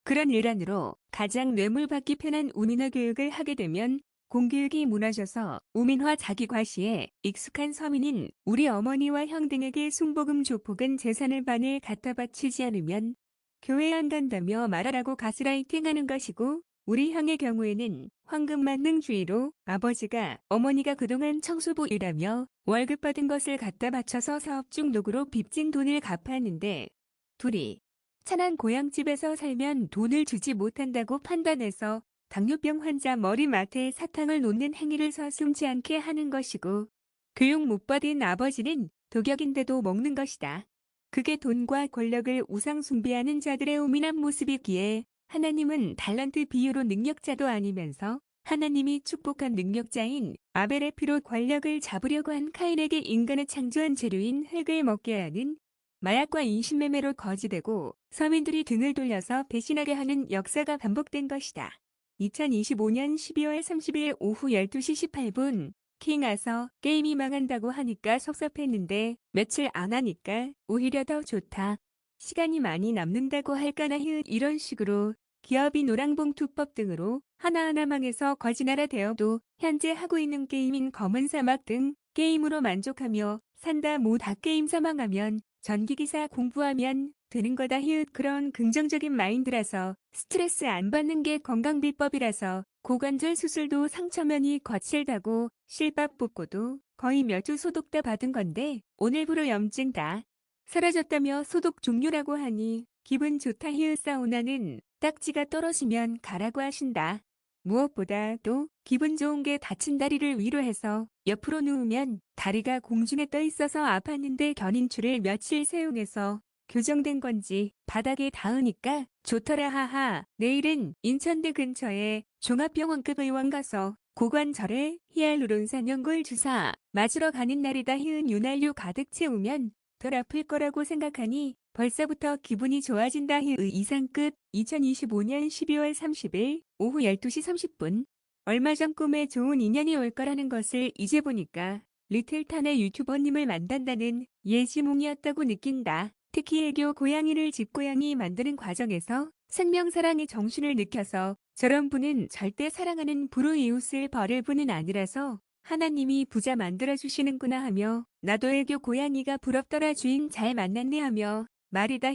B: 그런 일환으로 가장 뇌물받기 편한 우민화 교육을 하게 되면 공교육이 무너져서 우민화 자기과시에 익숙한 서민인 우리 어머니와 형 등에게 숭복음 조폭은 재산을 반을 갖다 바치지 않으면 교회 안 간다며 말하라고 가스라이팅하는 것이고 우리 형의 경우에는 황금만능주의로 아버지가 어머니가 그동안 청소부 일하며 월급 받은 것을 갖다 바쳐서 사업 중독으로 빚진 돈을 갚았는데 둘이 천한 고향집에서 살면 돈을 주지 못한다고 판단해서 당뇨병 환자 머리맡에 사탕을 놓는 행위를 서슴지 않게 하는 것이고 교육 못 받은 아버지는 도격인데도 먹는 것이다. 그게 돈과 권력을 우상 숭배하는 자들의 우민한 모습이기에 하나님은 달란트 비유로 능력자도 아니면서 하나님이 축복한 능력자인 아벨의 피로 권력을 잡으려고 한 카인에게 인간을 창조한 재료인 흙을 먹게 하는 마약과 인신매매로 거지되고 서민들이 등을 돌려서 배신하게 하는 역사가 반복된 것이다. 2025년 12월 30일 오후 12시 18분 킹 아서 게임이 망한다고 하니까 섭섭했는데 며칠 안 하니까 오히려 더 좋다. 시간이 많이 남는다고 할까나 이런 식으로 기업이 노랑봉투법 등으로 하나하나 망해서 거지나라 되어도 현재 하고 있는 게임인 검은 사막 등 게임으로 만족하며 산다 다 게임 사망하면 전기기사 공부하면 되는 거다 그런 긍정적인 마인드라서 스트레스 안 받는 게 건강비법이라서 고관절 수술도 상처면이 거칠다고 실밥 뽑고도 거의 몇 주 소독 다 받은 건데 오늘부로 염증 다 사라졌다며 소독 종료라고 하니 기분 좋다 사우나는 딱지가 떨어지면 가라고 하신다. 무엇보다도 기분 좋은 게 다친 다리를 위로해서 옆으로 누우면 다리가 공중에 떠 있어서 아팠는데 견인줄을 며칠 사용해서 교정된 건지 바닥에 닿으니까 좋더라 하하. 내일은 인천대 근처에 종합병원급 의원 가서 고관절에 히알루론산 연골 주사 맞으러 가는 날이다. 윤활유 가득 채우면 덜 아플 거라고 생각하니 벌써부터 기분이 좋아진다. 이상 끝. 2025년 12월 30일 오후 12시 30분. 얼마 전 꿈에 좋은 인연이 올 거라는 것을 이제 보니까 리틀탄의 유튜버님을 만난다는 예지몽이었다고 느낀다. 특히 애교 고양이를 집고양이 만드는 과정에서 생명사랑의 정신을 느껴서 저런 분은 절대 사랑하는 불우이웃을 버릴 분은 아니라서 하나님이 부자 만들어주시는구나 하며 나도 애교 고양이가 부럽더라 주인 잘 만났네 하며 말이다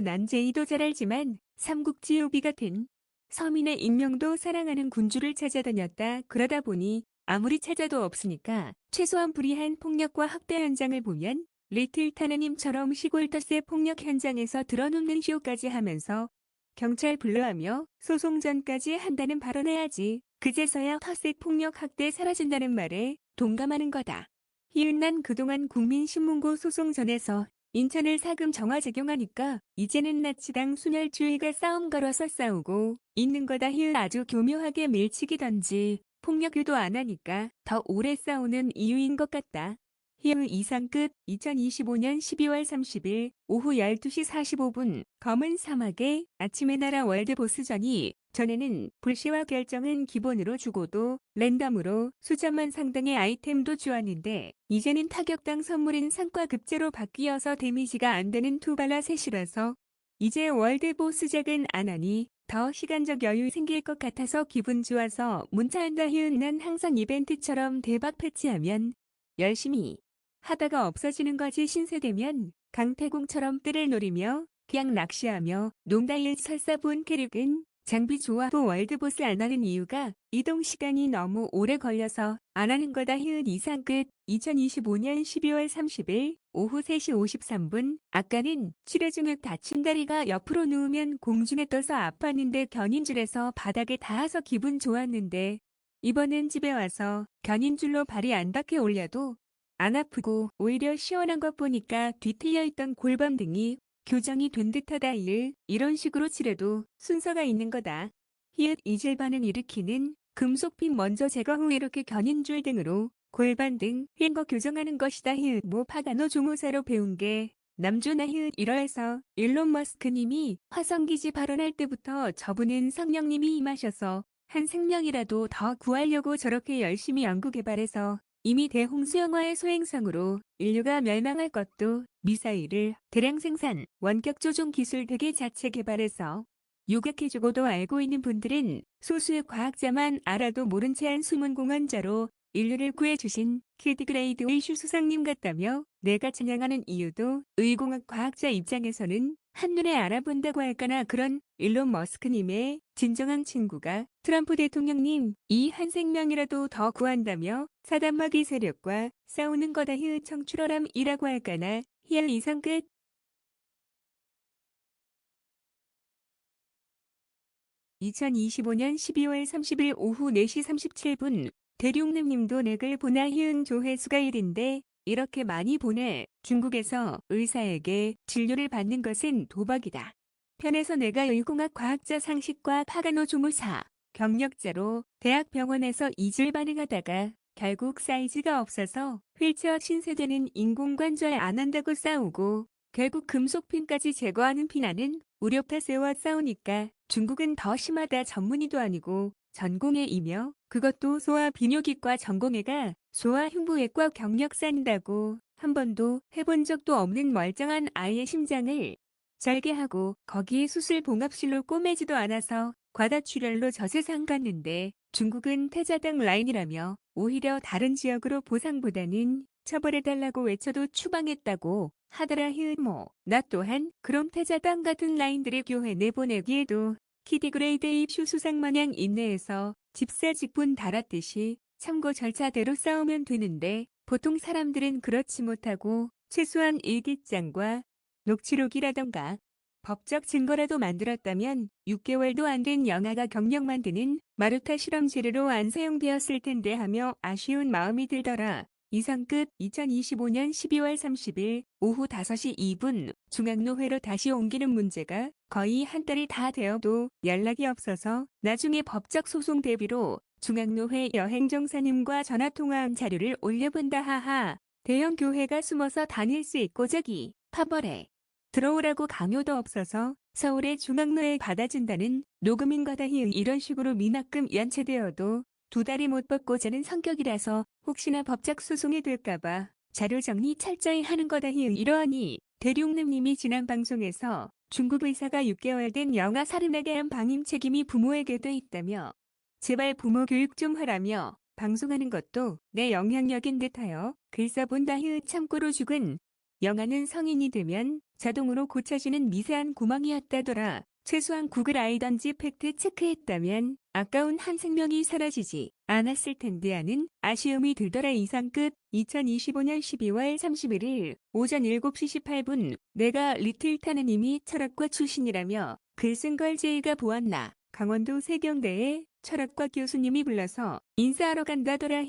B: 난 제이도 잘 알지만 삼국지우비 같은 서민의 익명도 사랑하는 군주를 찾아다녔다. 그러다 보니 아무리 찾아도 없으니까 최소한 불이한 폭력과 학대 현장을 보면 리틀 타느님처럼 시골 텃세 폭력 현장에서 드러눕는 쇼까지 하면서 경찰 불러하며 소송 전까지 한다는 발언해야지. 그제서야 텃세 폭력 학대 사라진다는 말에 동감하는 거다. 난 그동안 국민신문고 소송 전에서 인천을 사금 정화 적용하니까 이제는 나치당 순혈주의가 싸움 걸어서 싸우고 있는 거다. 아주 교묘하게 밀치기던지 폭력 유도 안 하니까 더 오래 싸우는 이유인 것 같다. 이상 끝. 2025년 12월 30일 오후 12시 45분 검은 사막의 아침의 나라 월드보스전이 전에는 불시와 결정은 기본으로 주고도 랜덤으로 수천만 상당의 아이템도 주었는데 이제는 타격당 선물인 상과 급제로 바뀌어서 데미지가 안 되는 투발라 셋이라서 이제 월드보스작은 안 하니 더 시간적 여유 생길 것 같아서 기분 좋아서 문자한다. 난 항상 이벤트처럼 대박 패치하면 열심히 하다가 없어지는 거지. 신세되면 강태공처럼 뜰을 노리며 그냥 낚시하며 농다일 설사 본 캐릭은 장비 좋아도 월드보스 안 하는 이유가 이동 시간이 너무 오래 걸려서 안 하는 거다. 이상 끝. 2025년 12월 30일 오후 3시 53분 아까는 치료 중에 다친 다리가 옆으로 누우면 공중에 떠서 아팠는데 견인줄에서 바닥에 닿아서 기분 좋았는데 이번엔 집에 와서 견인줄로 발이 안 닿게 올려도 안 아프고 오히려 시원한 것 보니까 뒤틀려 있던 골반 등이 교정이 된 듯하다. 이런 식으로 칠해도 순서가 있는 거다. 이질 반응 일으키는 금속핀 먼저 제거 후 이렇게 견인줄 등으로 골반 등 휜 거 교정하는 것이다. 파가노 조무사로 배운 게 남주나. 이러해서 일론 머스크님이 화성기지 발언할 때부터 저분은 성령님이 임하셔서 한 생명이라도 더 구하려고 저렇게 열심히 연구 개발해서 이미 대홍수영화의 소행성으로 인류가 멸망할 것도 미사일을 대량 생산, 원격 조종 기술 대개 자체 개발해서 요격해주고도 알고 있는 분들은 소수의 과학자만 알아도 모른 채 한 숨은 공헌자로 인류를 구해주신 키드그레이드 이슈 수상님 같다며 내가 찬양하는 이유도 의공학 과학자 입장에서는 한눈에 알아본다고 할까나 그런 일론 머스크님의 진정한 친구가 트럼프 대통령님 이 한 생명이라도 더 구한다며 사단마귀 세력과 싸우는 거다. 청출어람이라고 할까나. 이상 끝. (2025년 12월 30일) 오후 4시 37분 대륙님도 넥을 보나 희은 조회수가 1인데 이렇게 많이 보내. 중국에서 의사에게 진료를 받는 것은 도박이다. 편에서 내가 의공학 과학자 상식과 파가노 조무사 경력자로 대학병원에서 이질 반응하다가 결국 사이즈가 없어서 휠체어 신세대는 인공관절 안 한다고 싸우고 결국 금속핀까지 제거하는 피나는 우려파 세워 싸우니까 중국은 더 심하다. 전문의도 아니고 전공의이며 그것도 소아 비뇨기과 전공의가 소아 흉부외과 경력 쌓는다고 한 번도 해본 적도 없는 멀쩡한 아이의 심장을 절개하고 거기에 수술 봉합실로 꼬매지도 않아서 과다출혈로 저세상 갔는데 중국은 태자당 라인이라며 오히려 다른 지역으로 보상보다는 처벌해달라고 외쳐도 추방했다고 하더라. 흐모. 나 또한 그럼 태자당 같은 라인들의 교회 내보내기에도 키디그레이드 입슈 수상 마냥 인내해서 집사 직분 달았듯이 참고 절차대로 싸우면 되는데 보통 사람들은 그렇지 못하고 최소한 일기장과 녹취록이라던가 법적 증거라도 만들었다면 6개월도 안 된 영아가 경력 만드는 마루타 실험 재료로 안 사용되었을 텐데 하며 아쉬운 마음이 들더라. 이상 끝. 2025년 12월 30일 오후 5시 2분 중앙노회로 다시 옮기는 문제가 거의 한 달이 다 되어도 연락이 없어서 나중에 법적 소송 대비로 중앙노회 여행정사님과 전화통화한 자료를 올려본다. 하하. 대형 교회가 숨어서 다닐 수 있고 저기 파벌에 들어오라고 강요도 없어서 서울의 중앙로에 받아준다는 녹음인과다. 이런 식으로 미납금 연체되어도 2달이 못 받고자는 성격이라서 혹시나 법적 소송이 될까봐 자료 정리 철저히 하는 거다. 이러하니 대륙님이 지난 방송에서 중국 의사가 6개월 된 영아 살인에 대한 방임 책임이 부모에게도 있다며 제발 부모 교육 좀 하라며 방송하는 것도 내 영향력인 듯하여 글 써본다. 참고로 죽은 영아는 성인이 되면 자동으로 고쳐지는 미세한 구멍이었다더라. 최소한 구글 아이던지 팩트 체크했다면 아까운 한 생명이 사라지지 않았을 텐데 하는 아쉬움이 들더라. 이상 끝. 2025년 12월 31일 오전 7시 18분 내가 리틀타느님이 철학과 출신이라며 글 쓴 걸 제이가 보았나. 강원도 세경대에 철학과 교수님이 불러서 인사하러 간다더라.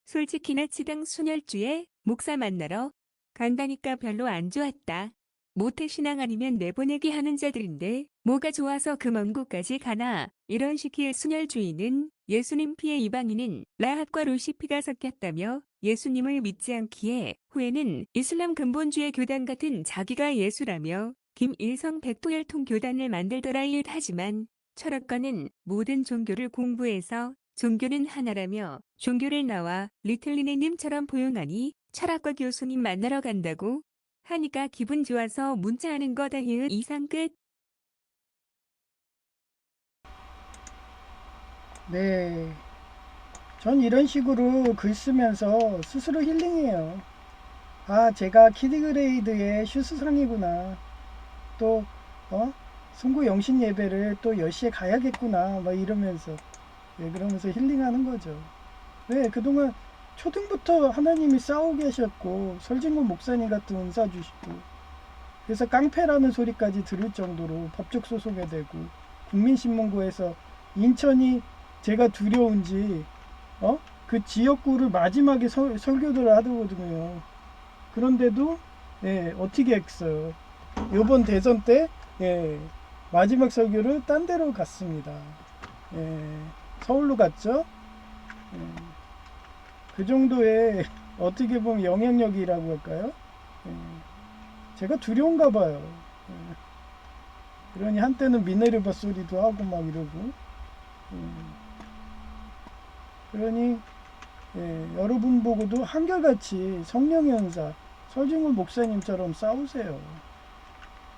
B: 솔직히 나 치당 순혈주에 목사 만나러 간다니까 별로 안 좋았다. 모태신앙 아니면 내보내기 하는 자들인데 뭐가 좋아서 그 먼 곳까지 가나. 이런 식의 순혈주의는 예수님 피해 이방인은 라합과 루시피가 섞였다며 예수님을 믿지 않기에 후에는 이슬람 근본주의 교단 같은 자기가 예수라며 김일성 백도혈통 교단을 만들더라. 하지만 철학과는 모든 종교를 공부해서 종교는 하나라며 종교를 나와 리틀리네님처럼 포용하니 철학과 교수님 만나러 간다고 하니까 기분 좋아서 문자하는 거다. 이상 끝.
A: 네. 전 이런 식으로 글 쓰면서 스스로 힐링해요. 아, 제가 키드그레이드의 슈스상이구나. 또, 송구 영신 예배를 또 10시에 가야겠구나. 막 이러면서. 네, 그러면서 힐링하는 거죠. 왜? 그동안 초등부터 하나님이 싸우고 계셨고, 설진구 목사님 같은 은사 주시고, 그래서 깡패라는 소리까지 들을 정도로 법적 소송에 대고, 국민신문고에서 인천이 제가 두려운지, 그 지역구를 마지막에 설교들을 하더거든요. 그런데도, 예, 어떻게 했어요? 요번 대선 때, 예, 마지막 설교를 딴 데로 갔습니다. 예, 서울로 갔죠? 예. 그 정도의 어떻게 보면 영향력이라고 할까요? 제가 두려운가 봐요. 그러니 한때는 미네르바 소리도 하고 막 이러고. 그러니 여러분 보고도 한결같이 성령의 은사 설중ul 목사님처럼 싸우세요.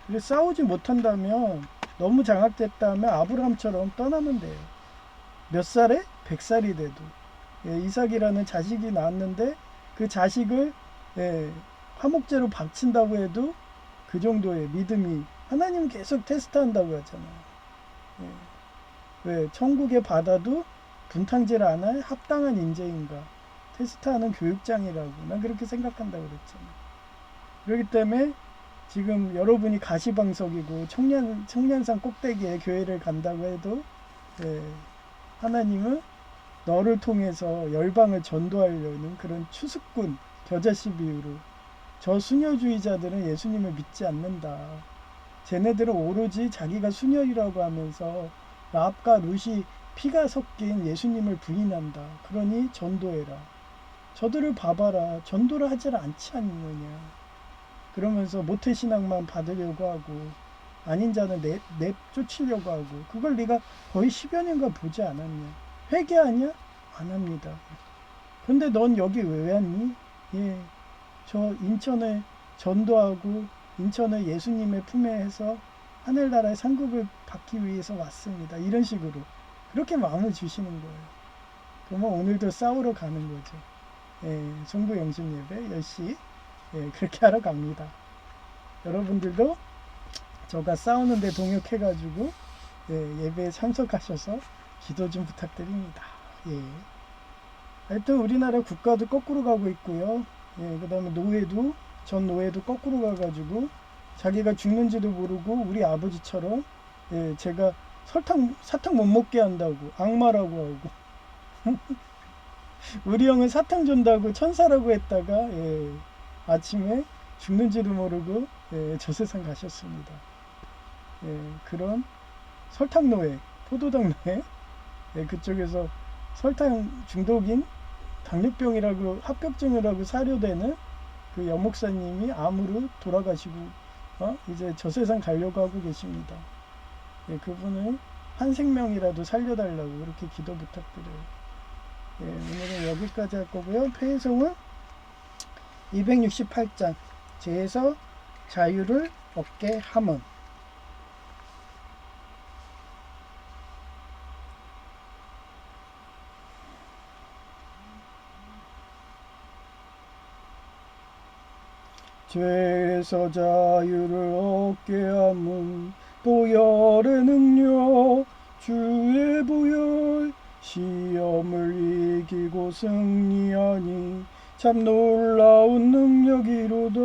A: 그래 싸우지 못한다면 너무 장악됐다면 아브라함처럼 떠나면 돼요. 몇 살에? 100살이 돼도. 이삭이라는 자식이 낳았는데 그 자식을 화목제로 바친다고 해도 그 정도의 믿음이 하나님 계속 테스트한다고 하잖아요. 왜 천국에 받아도 분탕질 안 할 합당한 인재인가 테스트하는 교육장이라고 난 그렇게 생각한다고 그랬잖아요. 그렇기 때문에 지금 여러분이 가시방석이고 청년산 꼭대기에 교회를 간다고 해도 하나님은 너를 통해서 열방을 전도하려는 그런 추수꾼 겨자씨 비유로 저 수녀주의자들은 예수님을 믿지 않는다. 쟤네들은 오로지 자기가 수녀이라고 하면서 라합과 룻이 피가 섞인 예수님을 부인한다. 그러니 전도해라. 저들을 봐봐라. 전도를 하질 않지 않느냐. 그러면서 모태신앙만 받으려고 하고 아닌 자는 내쫓으려고 하고 그걸 네가 거의 10여 년간 보지 않았냐. 회개하냐? 안 합니다. 근데 넌 여기 왜 왔니? 예, 저 인천을 전도하고 인천을 예수님의 품에 해서 하늘나라의 상급을 받기 위해서 왔습니다. 이런 식으로 그렇게 마음을 주시는 거예요. 그러면 오늘도 싸우러 가는 거죠. 예, 성부 영신 예배 10시 예, 그렇게 하러 갑니다. 여러분들도 저가 싸우는데 동역해가지고 예, 예배에 참석하셔서 기도 좀 부탁드립니다. 예. 하여튼 우리나라 국가도 거꾸로 가고 있고요. 예, 그 다음에 노예도 전 노예도 거꾸로 가가지고 자기가 죽는지도 모르고 우리 아버지처럼 예, 제가 사탕 못 먹게 한다고 악마라고 하고 우리 형은 사탕 준다고 천사라고 했다가 예, 아침에 죽는지도 모르고 예, 저 세상 가셨습니다. 예, 그런 설탕 노예, 포도당 노예 예, 그쪽에서 설탕 중독인 당뇨병이라고 합병증이라고 사료되는 그 여목사님이 암으로 돌아가시고 이제 저 세상 가려고 하고 계십니다. 예, 그분을 한 생명이라도 살려달라고 그렇게 기도 부탁드려요. 예, 오늘은 여기까지 할 거고요. 폐해송은 268장 죄에서 자유를 얻게 함은 죄에서 자유를 얻게 함은 보혈의 능력 주의 보혈 시험을 이기고 승리하니 참 놀라운 능력이로다.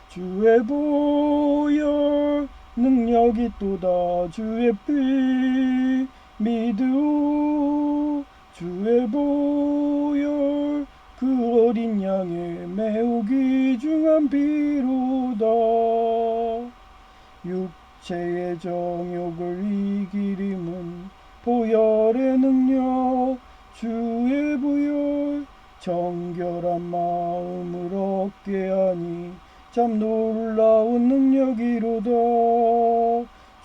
A: 주의 보혈 능력이 또다. 주의 피 믿으오. 주의 보혈 그 어린 양의 매우 귀중한 피로다. 육체의 정욕을 이기림은 보혈의 능력 주의 보혈 정결한 마음을 얻게 하니 참 놀라운 능력이로다.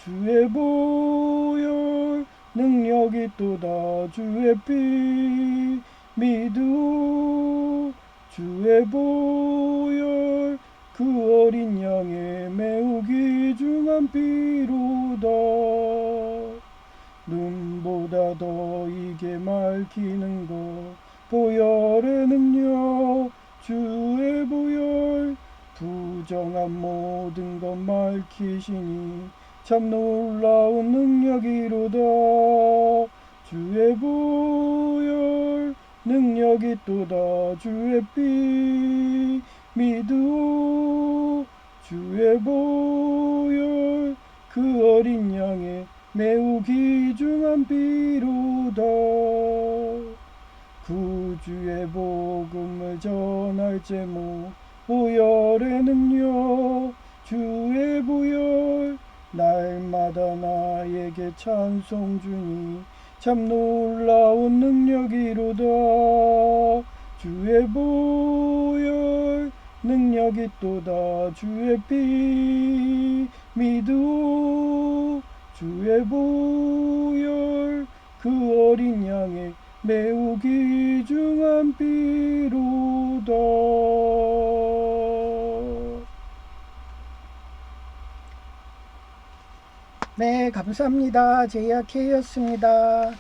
A: 주의 보혈 능력이 또다. 주의 피 믿으오. 주의 보혈 그 어린 양의 매우 귀중한 피로다. 눈보다 더 이게 맑히는 것 보혈의 능력 주의 보혈 부정한 모든 것 밝히시니 참 놀라운 능력이로다. 주의 보혈 능력이 또다. 주의 피 믿으오. 주의 보혈 그 어린 양의 매우 귀중한 피로다. 구주의 복음을 전할 제목 보혈의 능력 주의 보혈 날마다 나에게 찬송 주니 참 놀라운 능력이로다. 주의 보혈 능력이 또다. 주의 피 믿으오. 주의 보혈 그 어린 양의 매우 귀중한 피로다. 네, 감사합니다. JRK였습니다.